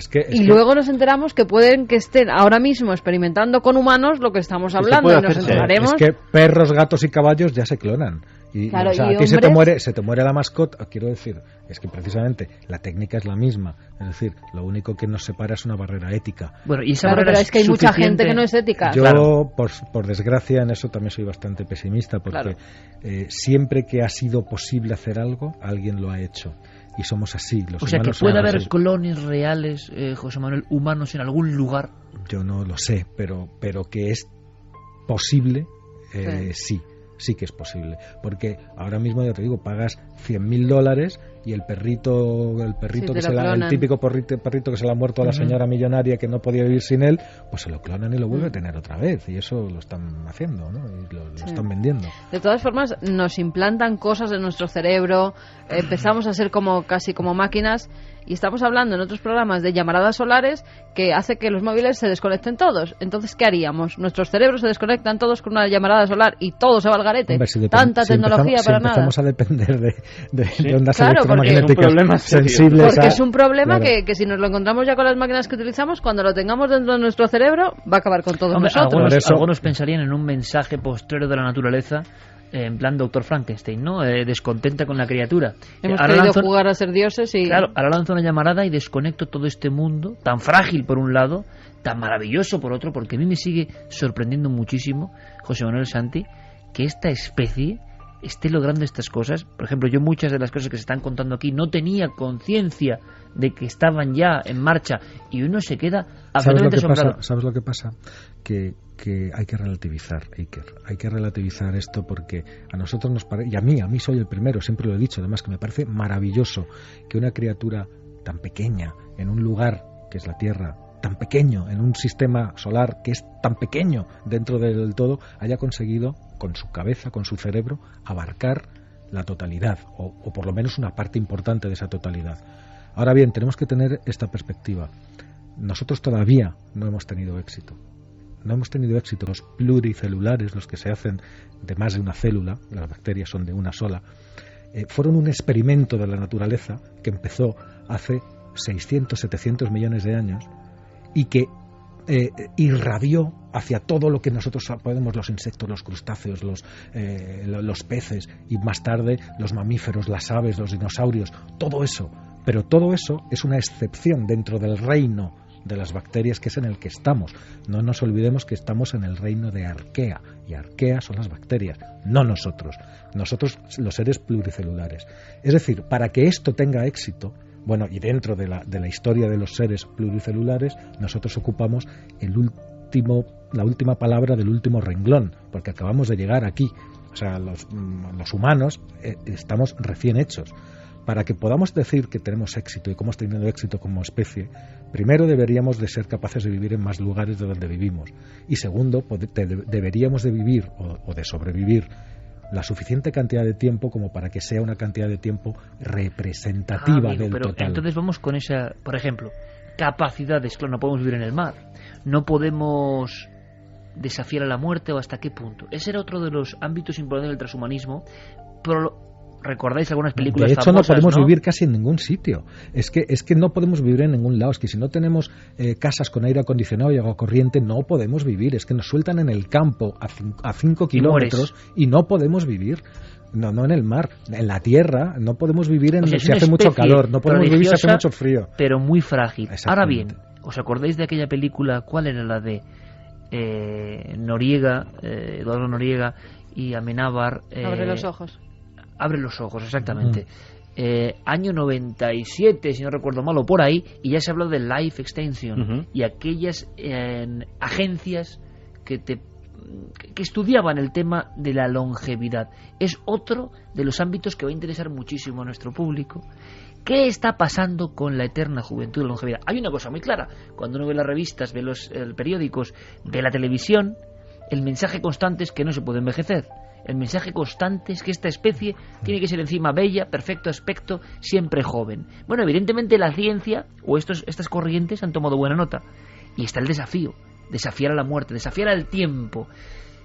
Luego nos enteramos que pueden que estén ahora mismo experimentando con humanos lo que estamos hablando, y nos enteraremos. Es que perros, gatos y caballos ya se clonan. Y, claro, o sea, y a ti se te muere la mascota, quiero decir, es que precisamente la técnica es la misma, es decir, lo único que nos separa es una barrera ética. Bueno, y esa barrera es que hay mucha gente que no es ética. Yo, por desgracia, en eso también soy bastante pesimista, porque siempre que ha sido posible hacer algo, alguien lo ha hecho. Y somos así, los humanos. O sea, que puede haber clones reales, José Manuel, humanos en algún lugar. Yo no lo sé, pero que es posible, sí que es posible, porque ahora mismo, ya te digo, pagas $100.000 y el perrito que el típico perrito que se le ha muerto a la señora millonaria que no podía vivir sin él, pues se lo clonan y lo vuelve a tener otra vez, y eso lo están haciendo, ¿no? Y lo están vendiendo. De todas formas, nos implantan cosas en nuestro cerebro, empezamos a ser casi como máquinas. Y estamos hablando en otros programas de llamaradas solares que hace que los móviles se desconecten todos. Entonces, ¿qué haríamos? Nuestros cerebros se desconectan todos con una llamarada solar y todo se va al garete. Hombre, Tanta tecnología para nada. Empezamos a depender de ondas electromagnéticas sensibles. Porque es un problema que si nos lo encontramos ya con las máquinas que utilizamos, cuando lo tengamos dentro de nuestro cerebro, va a acabar con todos nosotros. Algunos pensarían en un mensaje postrero de la naturaleza, en plan Doctor Frankenstein, ¿no? Descontenta con la criatura. Hemos querido jugar a ser dioses y... Claro, ahora lanzo una llamarada y desconecto todo este mundo, tan frágil por un lado, tan maravilloso por otro, porque a mí me sigue sorprendiendo muchísimo, José Manuel Santi, que esta especie esté logrando estas cosas. Por ejemplo, yo muchas de las cosas que se están contando aquí no tenía conciencia de que estaban ya en marcha, y uno se queda absolutamente asombrado. ¿Sabes lo que pasa? Que hay que relativizar, Iker. Hay que relativizar esto, porque a nosotros nos parece, y a mí soy el primero, siempre lo he dicho, además, que me parece maravilloso que una criatura tan pequeña en un lugar que es la Tierra, tan pequeño en un sistema solar que es tan pequeño dentro del todo, haya conseguido con su cabeza, con su cerebro, abarcar la totalidad, o por lo menos una parte importante de esa totalidad. Ahora bien, tenemos que tener esta perspectiva. Nosotros todavía no hemos tenido éxito. No hemos tenido éxito. Los pluricelulares, los que se hacen de más de una célula, las bacterias son de una sola, fueron un experimento de la naturaleza que empezó hace 600, 700 millones de años y que irradió hacia todo lo que nosotros podemos, los insectos, los crustáceos, los peces, y más tarde los mamíferos, las aves, los dinosaurios, todo eso. Pero todo eso es una excepción dentro del reino de las bacterias, que es en el que estamos. No nos olvidemos que estamos en el reino de Arquea, y Arquea son las bacterias, no nosotros. Nosotros, los seres pluricelulares. Es decir, para que esto tenga éxito, bueno, y dentro de la historia de los seres pluricelulares, nosotros ocupamos la última palabra del último renglón, porque acabamos de llegar aquí. O sea, los humanos estamos recién hechos. Para que podamos decir que tenemos éxito y cómo estamos teniendo éxito como especie, primero deberíamos de ser capaces de vivir en más lugares de donde vivimos. Y segundo, deberíamos de vivir o de sobrevivir la suficiente cantidad de tiempo como para que sea una cantidad de tiempo representativa del pero total. Entonces vamos con esa, por ejemplo, capacidades. Claro, no podemos vivir en el mar, no podemos desafiar a la muerte, o hasta qué punto. Ese era otro de los ámbitos importantes del transhumanismo, pero ¿recordáis algunas películas famosas? De hecho, no podemos vivir casi en ningún sitio. Es que no podemos vivir en ningún lado. Es que si no tenemos casas con aire acondicionado y agua corriente, no podemos vivir. Es que nos sueltan en el campo a 5 kilómetros y no podemos vivir. No en el mar, en la tierra. No podemos vivir si hace mucho calor. No podemos vivir si hace mucho frío. Pero muy frágil. Ahora bien, ¿os acordáis de aquella película? ¿Cuál era la de Noriega, Eduardo Noriega y Amenábar? Abre los ojos. Abre los ojos, exactamente. Año 97, si no recuerdo mal, o por ahí, y ya se habló de Life Extension y aquellas agencias que estudiaban el tema de la longevidad. Es otro de los ámbitos que va a interesar muchísimo a nuestro público. ¿Qué está pasando con la eterna juventud y la longevidad? Hay una cosa muy clara. Cuando uno ve las revistas, ve los periódicos, ve la televisión, el mensaje constante es que no se puede envejecer. El mensaje constante es que esta especie tiene que ser encima bella, perfecto aspecto, siempre joven. Bueno, evidentemente la ciencia o estas corrientes han tomado buena nota. Y está el desafío, desafiar a la muerte, desafiar al tiempo.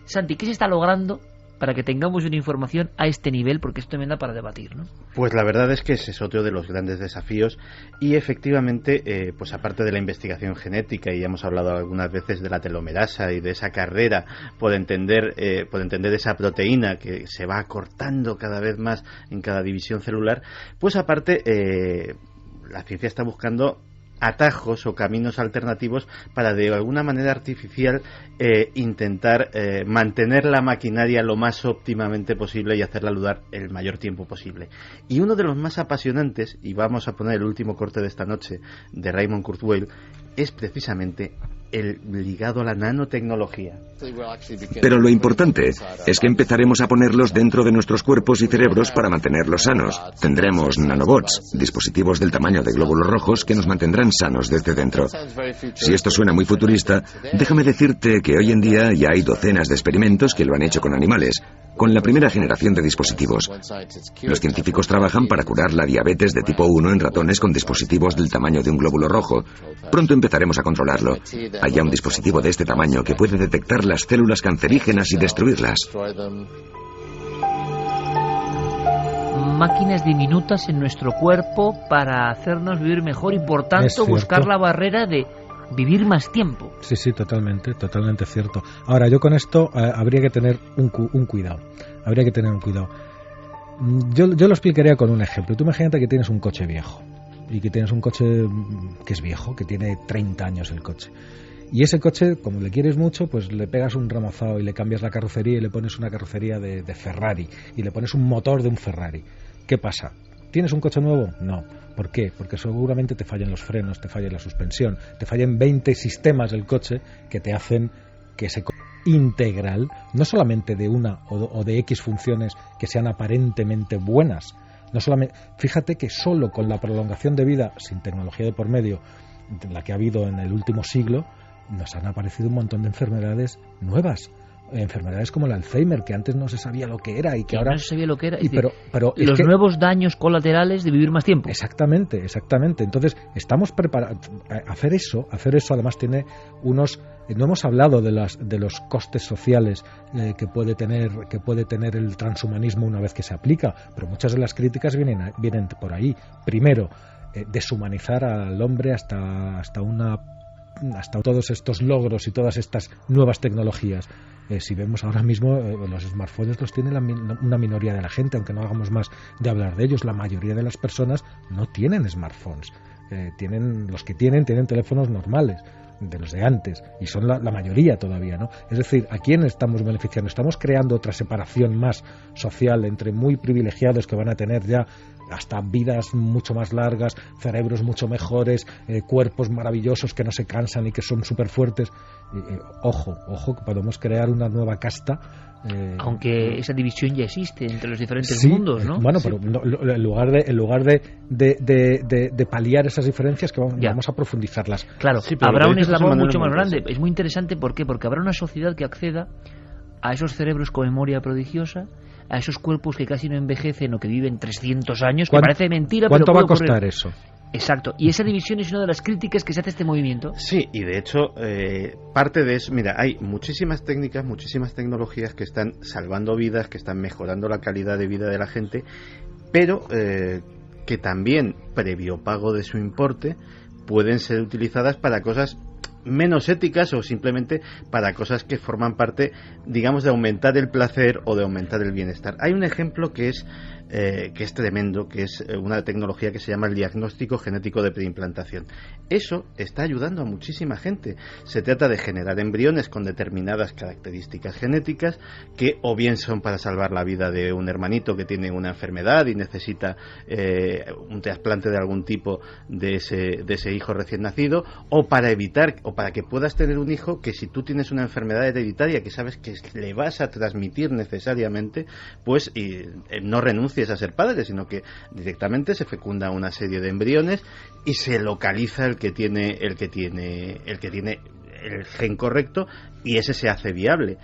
Santi, ¿qué se está logrando para que tengamos una información a este nivel? Porque esto me da para debatir, ¿no? Pues la verdad es que ese es otro de los grandes desafíos y efectivamente, pues aparte de la investigación genética, y ya hemos hablado algunas veces de la telomerasa y de esa carrera por entender esa proteína que se va acortando cada vez más en cada división celular, pues aparte la ciencia está buscando atajos o caminos alternativos para de alguna manera artificial intentar mantener la maquinaria lo más óptimamente posible y hacerla durar el mayor tiempo posible. Y uno de los más apasionantes, y vamos a poner el último corte de esta noche de Raymond Kurzweil, es precisamente el ligado a la nanotecnología. Pero lo importante es que empezaremos a ponerlos dentro de nuestros cuerpos y cerebros para mantenerlos sanos. Tendremos nanobots, dispositivos del tamaño de glóbulos rojos que nos mantendrán sanos desde dentro. Si esto suena muy futurista, déjame decirte que hoy en día ya hay docenas de experimentos que lo han hecho con animales, con la primera generación de dispositivos. Los científicos trabajan para curar la diabetes de tipo 1 en ratones con dispositivos del tamaño de un glóbulo rojo. Pronto empezaremos a controlarlo. Hay ya un dispositivo de este tamaño que puede detectar las células cancerígenas y destruirlas. Máquinas diminutas en nuestro cuerpo para hacernos vivir mejor y por tanto buscar la barrera de vivir más tiempo. Sí, totalmente cierto. Ahora, yo con esto habría que tener un cuidado. Yo lo explicaría con un ejemplo. Tú imagínate que tienes un coche viejo y que tienes un coche que es viejo, que tiene 30 años el coche. Y ese coche, como le quieres mucho, pues le pegas un ramazado y le cambias la carrocería y le pones una carrocería de Ferrari y le pones un motor de un Ferrari. ¿Qué pasa? ¿Tienes un coche nuevo? No. ¿Por qué? Porque seguramente te fallen los frenos, te falle la suspensión, te fallen 20 sistemas del coche que te hacen que ese coche integral, no solamente de una o de X funciones que sean aparentemente buenas, no solamente, fíjate que solo con la prolongación de vida, sin tecnología de por medio, la que ha habido en el último siglo, nos han aparecido un montón de enfermedades nuevas. Enfermedades como el Alzheimer, que antes no se sabía lo que era y que ahora no se sabía lo que era. Pero los nuevos daños colaterales de vivir más tiempo. Exactamente. Entonces estamos preparados a hacer eso. Además tiene unos. No hemos hablado de los costes sociales que puede tener el transhumanismo una vez que se aplica, pero muchas de las críticas vienen por ahí. Primero, deshumanizar al hombre hasta todos estos logros y todas estas nuevas tecnologías. Si vemos ahora mismo, los smartphones los tiene una minoría de la gente, aunque no hagamos más de hablar de ellos. La mayoría de las personas no tienen smartphones. Los que tienen teléfonos normales, de los de antes, y son la mayoría todavía, ¿no? Es decir, ¿a quién estamos beneficiando? Estamos creando otra separación más social entre muy privilegiados que van a tener ya hasta vidas mucho más largas, cerebros mucho mejores, cuerpos maravillosos que no se cansan y que son súper fuertes. Ojo, que podemos crear una nueva casta. Aunque esa división ya existe entre los diferentes mundos, ¿no? Bueno, pero en lugar de paliar esas diferencias, que vamos a profundizarlas. Claro, habrá un eslabón mucho más grande. Es muy interesante, ¿por qué? Porque habrá una sociedad que acceda a esos cerebros con memoria prodigiosa, a esos cuerpos que casi no envejecen o que viven 300 años, que parece mentira, pero ¿cuánto va a costar eso? Exacto, y esa división es una de las críticas que se hace a este movimiento. Sí, y de hecho, parte de eso, mira, hay muchísimas técnicas, muchísimas tecnologías que están salvando vidas, que están mejorando la calidad de vida de la gente, pero que también, previo pago de su importe, pueden ser utilizadas para cosas menos éticas o simplemente para cosas que forman parte, digamos, de aumentar el placer o de aumentar el bienestar. Hay un ejemplo que es tremendo, que es una tecnología que se llama el diagnóstico genético de preimplantación. Eso está ayudando a muchísima gente. Se trata de generar embriones con determinadas características genéticas que o bien son para salvar la vida de un hermanito que tiene una enfermedad y necesita un trasplante de algún tipo de ese hijo recién nacido, o para evitar o para que puedas tener un hijo que, si tú tienes una enfermedad hereditaria que sabes que le vas a transmitir necesariamente, pues no renuncies a ser padre, sino que directamente se fecunda una serie de embriones y se localiza el que tiene el gen correcto, y ese se hace viable.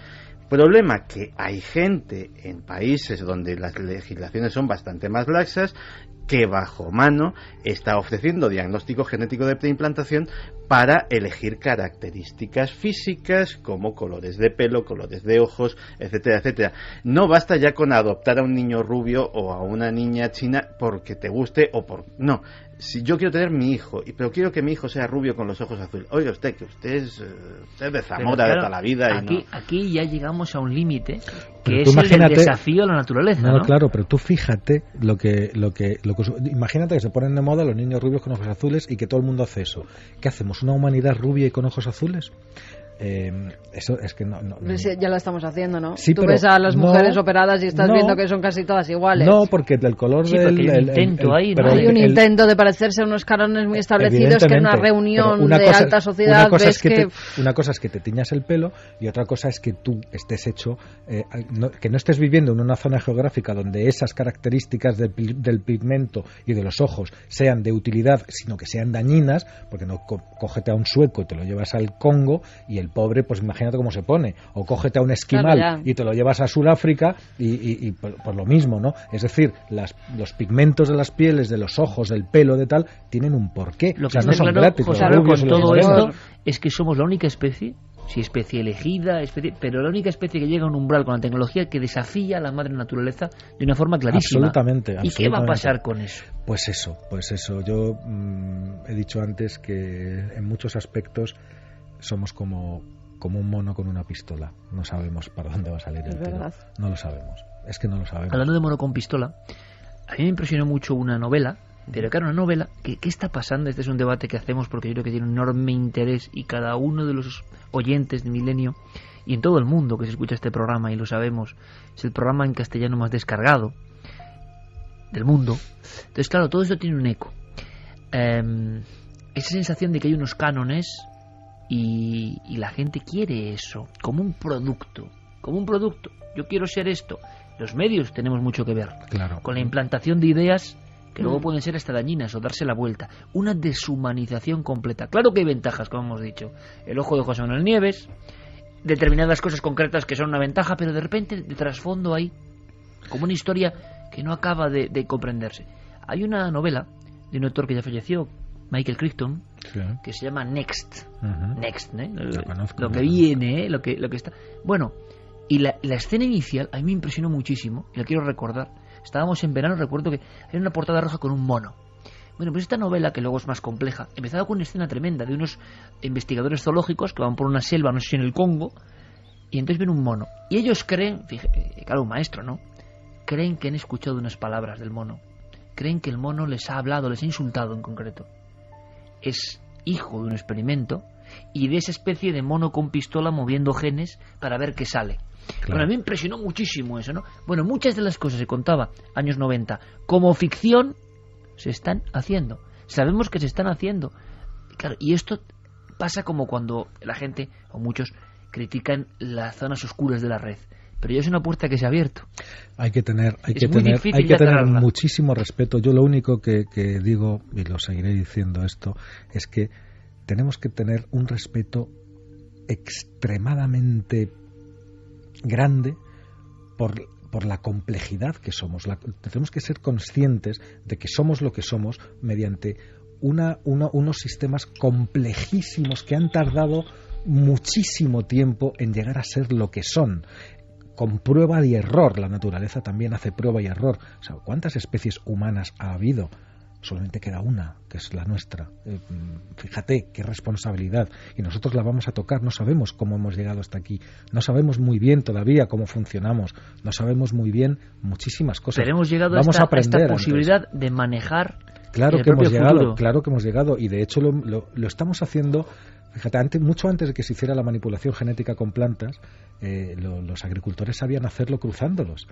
Problema que hay gente en países donde las legislaciones son bastante más laxas que bajo mano está ofreciendo diagnóstico genético de preimplantación para elegir características físicas como colores de pelo, colores de ojos, etcétera, etcétera. No basta ya con adoptar a un niño rubio o a una niña china porque te guste o por... No, si yo quiero tener mi hijo, pero quiero que mi hijo sea rubio con los ojos azules. Oiga usted, que usted es de Zamora, claro, de toda la vida. Aquí ya llegamos a un límite que es el del desafío a la naturaleza, ¿no? Claro, pero tú fíjate imagínate que se ponen de moda los niños rubios con ojos azules y que todo el mundo hace eso. ¿Qué hacemos? ¿Una humanidad rubia y con ojos azules? Eso es que no. Ya lo estamos haciendo, ¿no? Sí, tú ves a las mujeres operadas y estás viendo que son casi todas iguales. No, porque el color hay un intento de parecerse a unos cánones muy establecidos, que en una reunión de alta sociedad ves que... Una cosa es que te tiñas el pelo y otra cosa es que tú estés hecho, que no estés viviendo en una zona geográfica donde esas características del pigmento y de los ojos sean de utilidad, sino que sean dañinas, porque no cógete a un sueco y te lo llevas al Congo y el pobre, pues imagínate cómo se pone, o cógete a un esquimal y te lo llevas a Sudáfrica y por lo mismo, ¿no? Es decir, los pigmentos de las pieles, de los ojos, del pelo, de tal, tienen un porqué. Lo que no son gratis. José, con todo esto es que somos la única especie, sí, especie elegida, pero la única especie que llega a un umbral con la tecnología que desafía a la madre naturaleza de una forma clarísima. Absolutamente. ¿Y qué va a pasar con eso? Pues eso. Yo he dicho antes que en muchos aspectos somos como un mono con una pistola. No sabemos para dónde va a salir el tiro. No lo sabemos. Es que no lo sabemos. Hablando de mono con pistola, a mí me impresionó mucho una novela, pero claro, una novela ¿qué está pasando? Este es un debate que hacemos porque yo creo que tiene un enorme interés, y cada uno de los oyentes de Milenio y en todo el mundo que se escucha este programa, y lo sabemos, es el programa en castellano más descargado del mundo. Entonces, claro, todo esto tiene un eco. Esa sensación de que hay unos cánones y la gente quiere eso como un producto. Yo quiero ser esto. Los medios tenemos mucho que ver, claro, con la implantación de ideas que luego pueden ser hasta dañinas o darse la vuelta. Una deshumanización completa. Claro que hay ventajas, como hemos dicho. El ojo de José Manuel Nieves, determinadas cosas concretas que son una ventaja, pero de repente de trasfondo hay como una historia que no acaba de comprenderse. Hay una novela de un autor que ya falleció, Michael Crichton, sí, que se llama Next. Next, lo que viene, lo que está. Bueno, y la escena inicial a mí me impresionó muchísimo, y la quiero recordar. Estábamos en verano, recuerdo que hay una portada roja con un mono. Bueno, pues esta novela, que luego es más compleja, empezaba con una escena tremenda de unos investigadores zoológicos que van por una selva, no sé si en el Congo, y entonces ven un mono. Y ellos creen, claro, un maestro, ¿no? Creen que han escuchado unas palabras del mono. Creen que el mono les ha hablado, les ha insultado en concreto. Es hijo de un experimento y de esa especie de mono con pistola moviendo genes para ver qué sale. Claro. Bueno, a mí me impresionó muchísimo eso, ¿no? Bueno, muchas de las cosas, se contaba, años 90, como ficción, se están haciendo. Sabemos que se están haciendo. Claro, y esto pasa como cuando la gente, o muchos, critican las zonas oscuras de la red. Pero ya es una puerta que se ha abierto. Hay que tener muchísimo respeto. Yo lo único que digo, y lo seguiré diciendo esto, es que tenemos que tener un respeto extremadamente grande por por la complejidad que somos. Tenemos que ser conscientes de que somos lo que somos mediante unos sistemas complejísimos que han tardado muchísimo tiempo en llegar a ser lo que son, con prueba y error. La naturaleza también hace prueba y error. O sea, ¿cuántas especies humanas ha habido? Solamente queda una, que es la nuestra. Fíjate qué responsabilidad. Y nosotros la vamos a tocar. No sabemos cómo hemos llegado hasta aquí. No sabemos muy bien todavía cómo funcionamos. No sabemos muy bien muchísimas cosas. Pero hemos llegado a esta posibilidad de manejar. Claro que hemos llegado, claro que hemos llegado, y de hecho lo estamos haciendo. Fíjate, mucho antes de que se hiciera la manipulación genética con plantas, los agricultores sabían hacerlo cruzándolos.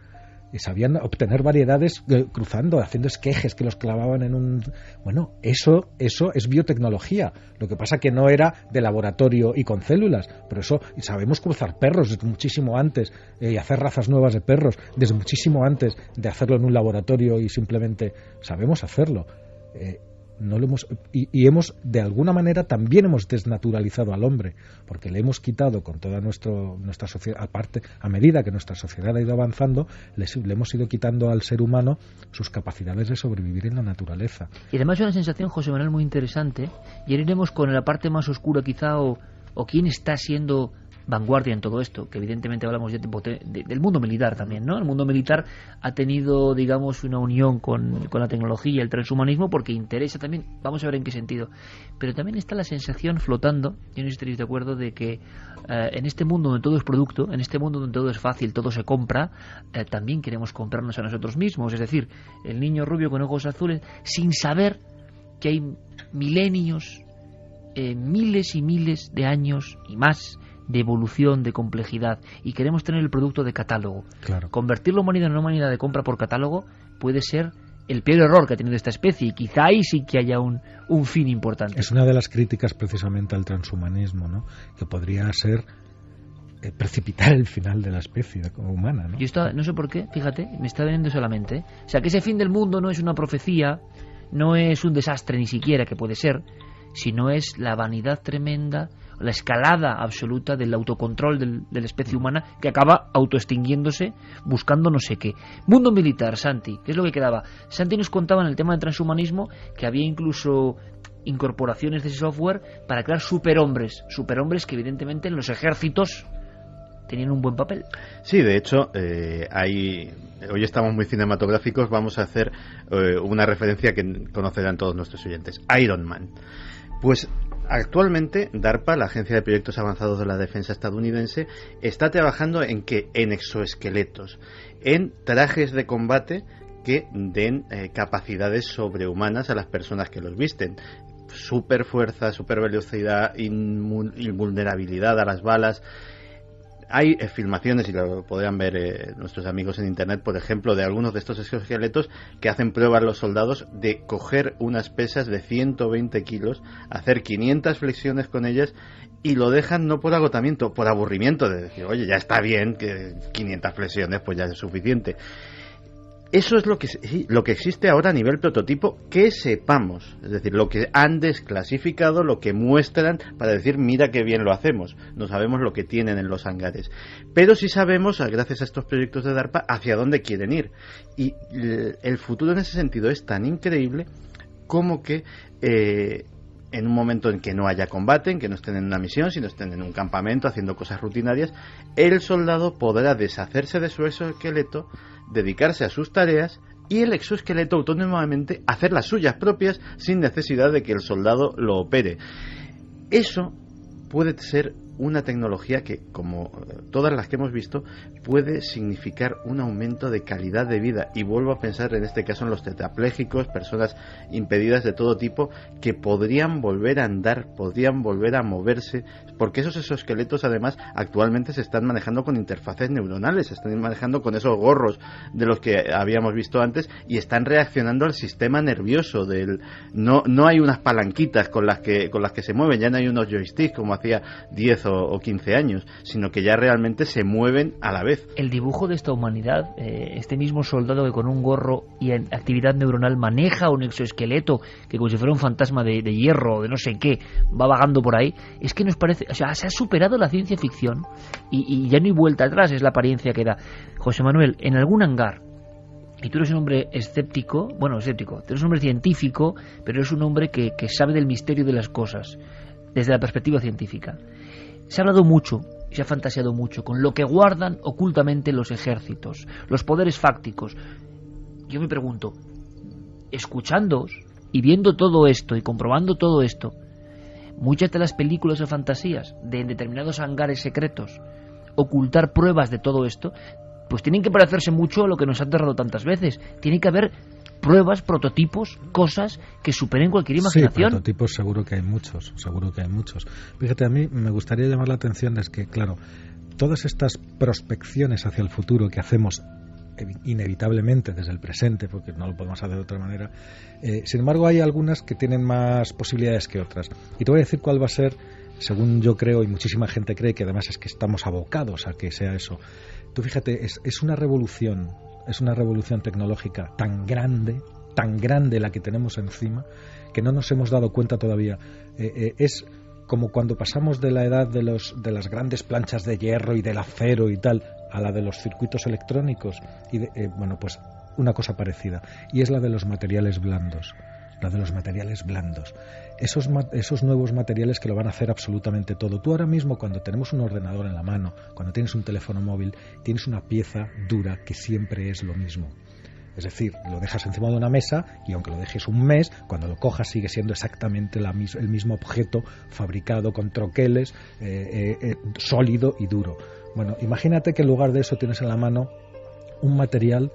Y sabían obtener variedades cruzando, haciendo esquejes que los clavaban en un... Bueno, eso es biotecnología. Lo que pasa que no era de laboratorio y con células, pero eso, sabemos cruzar perros desde muchísimo antes y hacer razas nuevas de perros desde muchísimo antes de hacerlo en un laboratorio, y simplemente sabemos hacerlo. No lo hemos, y hemos, de alguna manera, también hemos desnaturalizado al hombre, porque le hemos quitado con toda nuestra sociedad, aparte, a medida que nuestra sociedad ha ido avanzando, le hemos ido quitando al ser humano sus capacidades de sobrevivir en la naturaleza. Y además hay una sensación, José Manuel, muy interesante, y ahora iremos con la parte más oscura quizá, o quién está siendo vanguardia en todo esto, que evidentemente hablamos ya del mundo militar también, ¿no? El mundo militar ha tenido, digamos, una unión con la tecnología, el transhumanismo, porque interesa también, vamos a ver en qué sentido, pero también está la sensación flotando, yo no sé si estaréis de acuerdo, de que en este mundo donde todo es producto, en este mundo donde todo es fácil, todo se compra, también queremos comprarnos a nosotros mismos, es decir, el niño rubio con ojos azules, sin saber que hay milenios, miles y miles de años y más de evolución, de complejidad, y queremos tener el producto de catálogo. Claro. Convertir la humanidad en una humanidad de compra por catálogo puede ser el peor error que ha tenido esta especie, y quizá ahí sí que haya un fin importante. Es una de las críticas precisamente al transhumanismo, ¿no? Que podría ser precipitar el final de la especie humana, ¿no? Yo no sé por qué, fíjate, me está veniendo solamente, o sea, que ese fin del mundo no es una profecía, no es un desastre ni siquiera, que puede ser, sino es la vanidad tremenda, la escalada absoluta del autocontrol de la especie humana, que acaba autoextinguiéndose buscando no sé qué. Mundo militar, Santi, ¿qué es lo que quedaba? Santi nos contaba en el tema del transhumanismo que había incluso incorporaciones de ese software para crear superhombres que evidentemente en los ejércitos tenían un buen papel. Sí, de hecho, hoy estamos muy cinematográficos, vamos a hacer una referencia que conocerán todos nuestros oyentes, Iron Man. Pues actualmente DARPA, la Agencia de Proyectos Avanzados de la Defensa estadounidense, está trabajando en exoesqueletos, en trajes de combate que den capacidades sobrehumanas a las personas que los visten. Super fuerza, super velocidad, invulnerabilidad a las balas. Hay filmaciones, y lo podrán ver nuestros amigos en internet, por ejemplo, de algunos de estos exoesqueletos que hacen pruebas los soldados de coger unas pesas de 120 kilos, hacer 500 flexiones con ellas, y lo dejan no por agotamiento, por aburrimiento, de decir, oye, ya está bien, que 500 flexiones pues ya es suficiente. Eso es lo que existe ahora a nivel prototipo, que sepamos, es decir, lo que han desclasificado, lo que muestran para decir, mira qué bien lo hacemos. No sabemos lo que tienen en los hangares, pero sí sabemos, gracias a estos proyectos de DARPA, hacia dónde quieren ir. Y el futuro en ese sentido es tan increíble como que en un momento en que no haya combate, en que no estén en una misión, sino estén en un campamento haciendo cosas rutinarias, el soldado podrá deshacerse de su exoesqueleto, dedicarse a sus tareas, y el exoesqueleto autónomamente hacer las suyas propias sin necesidad de que el soldado lo opere. Eso puede ser una tecnología que, como todas las que hemos visto, puede significar un aumento de calidad de vida. Y vuelvo a pensar en este caso en los tetraplégicos, personas impedidas de todo tipo, que podrían volver a andar, podrían volver a moverse, porque esos exoesqueletos además actualmente se están manejando con interfaces neuronales, se están manejando con esos gorros de los que habíamos visto antes, y están reaccionando al sistema nervioso no hay unas palanquitas con las que se mueven, ya no hay unos joysticks como hacía 10 o 15 años, sino que ya realmente se mueven a la vez. El dibujo de esta humanidad, este mismo soldado que con un gorro y en actividad neuronal maneja un exoesqueleto que como si fuera un fantasma de hierro o de no sé qué, va vagando por ahí, es que nos parece, o sea, se ha superado la ciencia ficción y ya no hay vuelta atrás, es la apariencia que da. José Manuel, en algún hangar, y tú eres un hombre escéptico, tú eres un hombre científico, pero eres un hombre que sabe del misterio de las cosas, desde la perspectiva científica. Se ha hablado mucho, se ha fantaseado mucho, con lo que guardan ocultamente los ejércitos, los poderes fácticos. Yo me pregunto, escuchándoos y viendo todo esto y comprobando todo esto, muchas de las películas o fantasías de en determinados hangares secretos, ocultar pruebas de todo esto, pues tienen que parecerse mucho a lo que nos ha aterrado tantas veces. Tiene que haber pruebas, prototipos, cosas que superen cualquier imaginación. Sí, prototipos seguro que hay muchos. Fíjate, a mí me gustaría llamar la atención es que, claro, todas estas prospecciones hacia el futuro que hacemos inevitablemente desde el presente, porque no lo podemos hacer de otra manera, sin embargo hay algunas que tienen más posibilidades que otras. Y te voy a decir cuál va a ser, según yo creo y muchísima gente cree, que además es que estamos abocados a que sea eso. Tú fíjate, es una revolución tecnológica tan grande la que tenemos encima, que no nos hemos dado cuenta todavía. Es como cuando pasamos de la edad de las grandes planchas de hierro y del acero y tal, a la de los circuitos electrónicos, y pues una cosa parecida, y es la de los materiales blandos. Esos nuevos materiales que lo van a hacer absolutamente todo. Tú ahora mismo, cuando tenemos un ordenador en la mano, cuando tienes un teléfono móvil, tienes una pieza dura que siempre es lo mismo. Es decir, lo dejas encima de una mesa y aunque lo dejes un mes, cuando lo cojas sigue siendo exactamente el mismo objeto fabricado con troqueles, sólido y duro. Bueno, imagínate que en lugar de eso tienes en la mano un material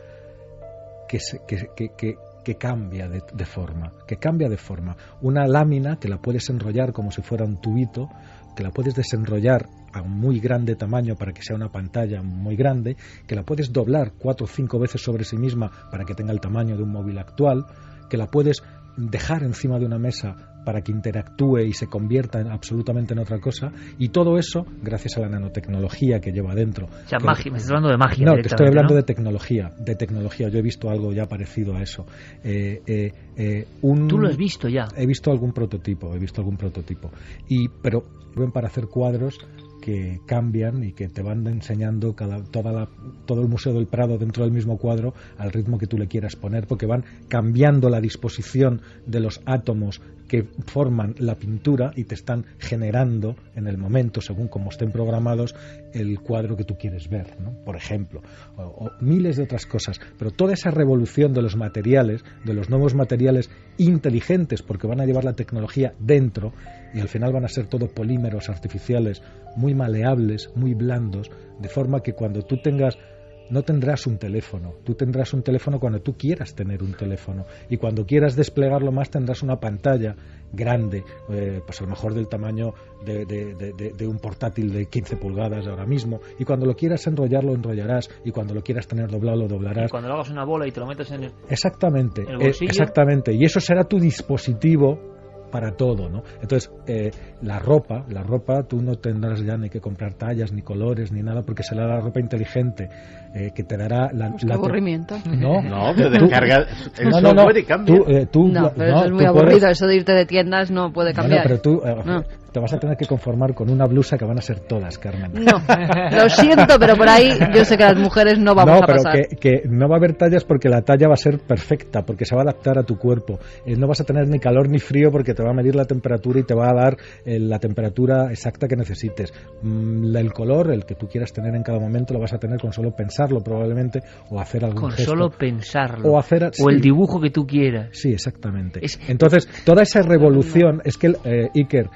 que cambia de forma, una lámina que la puedes enrollar como si fuera un tubito, que la puedes desenrollar a un muy grande tamaño para que sea una pantalla muy grande, que la puedes doblar 4 o 5 veces sobre sí misma para que tenga el tamaño de un móvil actual, que la puedes dejar encima de una mesa para que interactúe y se convierta absolutamente en otra cosa, y todo eso gracias a la nanotecnología que lleva dentro. O sea, magia, me estás hablando de magia. No, te estoy hablando, ¿no?, de tecnología. Yo he visto algo ya parecido a eso. ¿Tú lo has visto ya? He visto algún prototipo, pero sirven para hacer cuadros que cambian y que te van enseñando todo el Museo del Prado dentro del mismo cuadro al ritmo que tú le quieras poner, porque van cambiando la disposición de los átomos que forman la pintura y te están generando en el momento, según como estén programados, el cuadro que tú quieres ver, ¿no?, por ejemplo, o miles de otras cosas. Pero toda esa revolución de los materiales, de los nuevos materiales inteligentes, porque van a llevar la tecnología dentro y al final van a ser todo polímeros artificiales muy maleables, muy blandos, de forma que cuando tú no tendrás un teléfono, tú tendrás un teléfono cuando tú quieras tener un teléfono, y cuando quieras desplegarlo más tendrás una pantalla grande, pues a lo mejor del tamaño de un portátil de 15 pulgadas ahora mismo, y cuando lo quieras enrollar lo enrollarás, y cuando lo quieras tener doblado lo doblarás. Y cuando lo hagas una bola y te lo metes en el Exactamente, bolsillo. Exactamente, y eso será tu dispositivo para todo, ¿no? Entonces, la ropa, tú no tendrás ya ni que comprar tallas, ni colores, ni nada, porque será la ropa inteligente que te dará qué aburrimiento. No, pero descarga el software y cambia. Pero eso es muy aburrido, eso de irte de tiendas no puede cambiar. Pero tú te vas a tener que conformar con una blusa que van a ser todas, Carmen. No, lo siento, pero por ahí yo sé que las mujeres no vamos a pasar. No, pero que no va a haber tallas, porque la talla va a ser perfecta, porque se va a adaptar a tu cuerpo. No vas a tener ni calor ni frío, porque te va a medir la temperatura y te va a dar la temperatura exacta que necesites. El color, el que tú quieras tener en cada momento, lo vas a tener con solo pensarlo probablemente, o hacer algún gesto. Con solo pensarlo. O el dibujo que tú quieras. Sí, exactamente. Entonces, toda esa revolución, es que, Iker,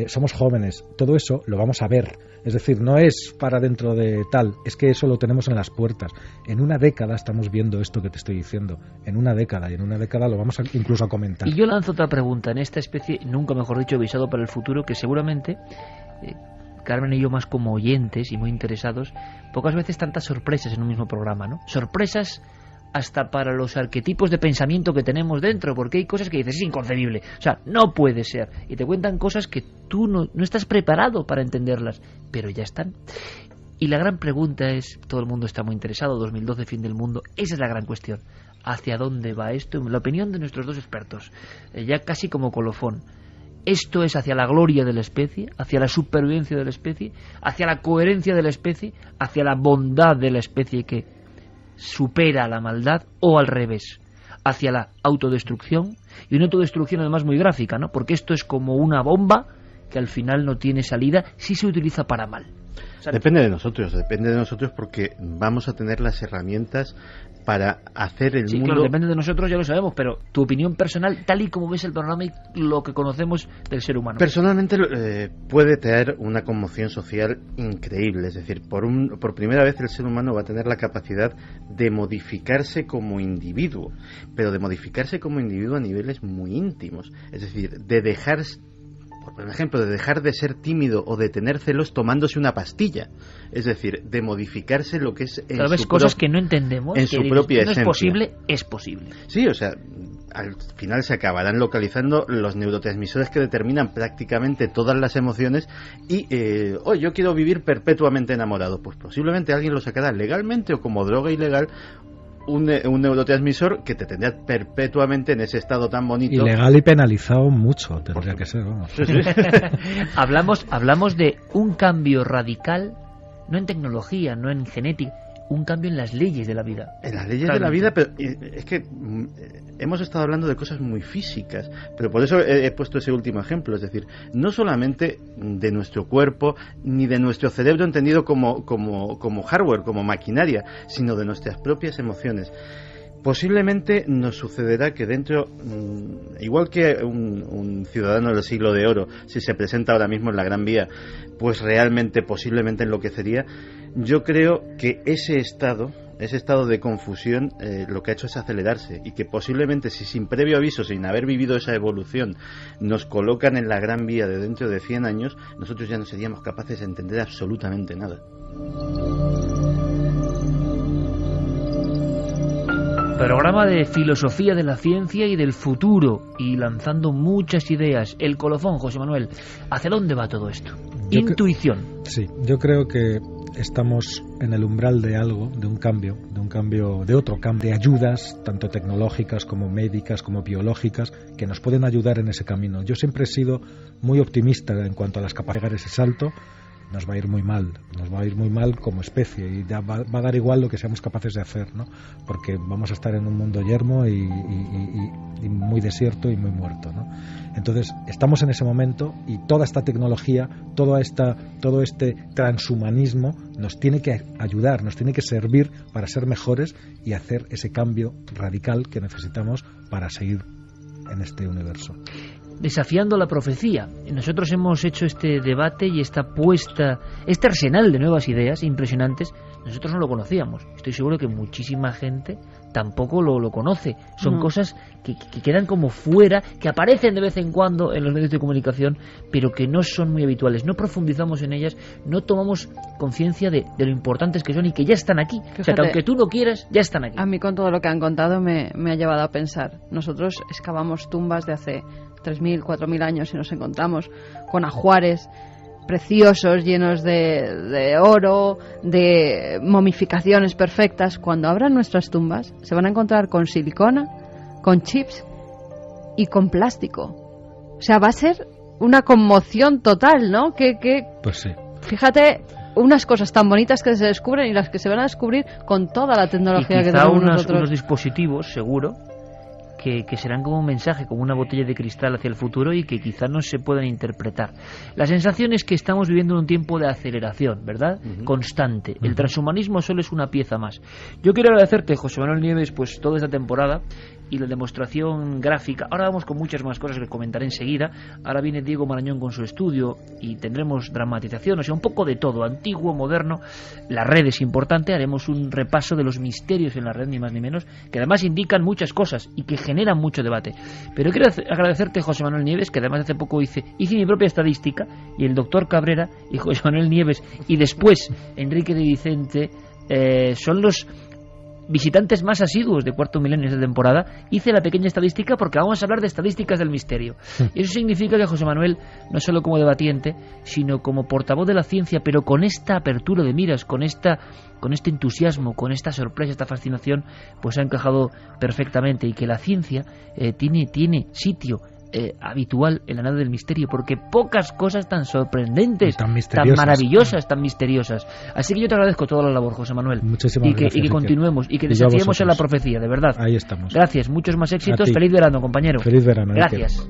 somos jóvenes, todo eso lo vamos a ver. Es decir, no es para dentro de tal, es que eso lo tenemos en las puertas. En una década estamos viendo esto que te estoy diciendo. En una década lo vamos incluso a comentar. Y yo lanzo otra pregunta en esta especie, nunca mejor dicho, visado para el futuro, que seguramente Carmen y yo, más como oyentes y muy interesados, pocas veces tantas sorpresas en un mismo programa, ¿no? Sorpresas hasta para los arquetipos de pensamiento que tenemos dentro, porque hay cosas que dices, es inconcebible, o sea, no puede ser, y te cuentan cosas que tú no estás preparado para entenderlas, pero ya están. Y la gran pregunta es, todo el mundo está muy interesado, 2012, fin del mundo, esa es la gran cuestión, ¿hacia dónde va esto? La opinión de nuestros dos expertos, ya casi como colofón. ¿Esto es hacia la gloria de la especie, hacia la supervivencia de la especie, hacia la coherencia de la especie, hacia la bondad de la especie que supera la maldad, o al revés, hacia la autodestrucción? Y una autodestrucción además muy gráfica, ¿no? Porque esto es como una bomba que al final no tiene salida si se utiliza para mal. Depende de nosotros porque vamos a tener las herramientas para hacer el mundo... Claro, depende de nosotros, ya lo sabemos, pero tu opinión personal, tal y como ves el panorama y lo que conocemos del ser humano. Personalmente puede traer una conmoción social increíble, es decir, por primera vez el ser humano va a tener la capacidad de modificarse como individuo, pero de modificarse como individuo a niveles muy íntimos, es decir, de dejar... Por ejemplo, de dejar de ser tímido o de tener celos tomándose una pastilla. Es decir, de modificarse lo que es... Tal vez cosas que no entendemos. En su propia esencia. No es posible, es posible. Sí, o sea, al final se acabarán localizando los neurotransmisores que determinan prácticamente todas las emociones y, yo quiero vivir perpetuamente enamorado. Pues posiblemente alguien lo sacará legalmente o como droga ilegal, un neurotransmisor que te tendría perpetuamente en ese estado tan bonito. Ilegal y penalizado mucho, tendría que ser, vamos. Sí, sí. hablamos de un cambio radical, no en tecnología, no en genética, un cambio en las leyes de la vida. En las leyes de la vida, pero es que hemos estado hablando de cosas muy físicas, pero por eso he puesto ese último ejemplo, es decir, no solamente de nuestro cuerpo ni de nuestro cerebro entendido como hardware, como maquinaria, sino de nuestras propias emociones. Posiblemente nos sucederá que dentro, igual que un ciudadano del siglo de oro, si se presenta ahora mismo en la Gran Vía, pues realmente posiblemente enloquecería. Yo creo que ese estado de confusión lo que ha hecho es acelerarse y que posiblemente si sin previo aviso, sin haber vivido esa evolución, nos colocan en la Gran Vía de dentro de 100 años, nosotros ya no seríamos capaces de entender absolutamente nada. Programa de filosofía de la ciencia y del futuro, y lanzando muchas ideas. El colofón, José Manuel, ¿hacia dónde va todo esto? Intuición. Sí, yo creo que estamos en el umbral de algo, de otro cambio, de ayudas, tanto tecnológicas como médicas, como biológicas, que nos pueden ayudar en ese camino. Yo siempre he sido muy optimista en cuanto a las capacidades de dar ese salto. Nos va a ir muy mal como especie y ya va a dar igual lo que seamos capaces de hacer, ¿no? Porque vamos a estar en un mundo yermo y muy desierto y muy muerto, ¿no? Entonces estamos en ese momento y toda esta tecnología, todo este transhumanismo nos tiene que ayudar, nos tiene que servir para ser mejores y hacer ese cambio radical que necesitamos para seguir en este universo. Desafiando la profecía. Nosotros hemos hecho este debate y esta puesta, este arsenal de nuevas ideas impresionantes. Nosotros no lo conocíamos. Estoy seguro que muchísima gente tampoco lo conoce. Son cosas que quedan como fuera, que aparecen de vez en cuando en los medios de comunicación, pero que no son muy habituales. No profundizamos en ellas, no tomamos conciencia de lo importantes que son y que ya están aquí. Fíjate, o sea, que aunque tú no quieras, ya están aquí. A mí con todo lo que han contado me ha llevado a pensar. Nosotros excavamos tumbas de hace 3.000, 4.000 años y nos encontramos con ajuares preciosos, llenos de oro, de momificaciones perfectas. Cuando abran nuestras tumbas se van a encontrar con silicona, con chips y con plástico. O sea, va a ser una conmoción total, ¿no? Pues sí. Fíjate, unas cosas tan bonitas que se descubren y las que se van a descubrir con toda la tecnología que tenemos nosotros. Unos dispositivos, seguro, que serán como un mensaje, como una botella de cristal hacia el futuro y que quizá no se puedan interpretar. La sensación es que estamos viviendo en un tiempo de aceleración, ¿verdad? Constante. El transhumanismo solo es una pieza más. Yo quiero agradecerte, José Manuel Nieves, pues toda esta temporada y la demostración gráfica. Ahora vamos con muchas más cosas que comentaré enseguida. Ahora viene Diego Marañón con su estudio y tendremos dramatización, o sea, un poco de todo, antiguo, moderno. La red es importante, haremos un repaso de los misterios en la red, ni más ni menos, que además indican muchas cosas y que generan mucho debate. Pero quiero agradecerte, José Manuel Nieves, que además hace poco hice mi propia estadística, y el doctor Cabrera y José Manuel Nieves y después Enrique de Vicente son los visitantes más asiduos de Cuarto Milenio esta temporada, hice la pequeña estadística porque vamos a hablar de estadísticas del misterio. Y eso significa que José Manuel, no solo como debatiente, sino como portavoz de la ciencia, pero con esta apertura de miras, con este entusiasmo, con esta sorpresa, esta fascinación, pues ha encajado perfectamente, y que la ciencia tiene sitio habitual en la nave del misterio, porque pocas cosas tan sorprendentes, tan maravillosas, tan misteriosas. Así que yo te agradezco toda la labor, José Manuel. Muchísimas gracias, y que continuemos y que desafiemos en la profecía, de verdad. Ahí estamos. Gracias, muchos más éxitos. Feliz verano, compañero. Feliz verano. Gracias.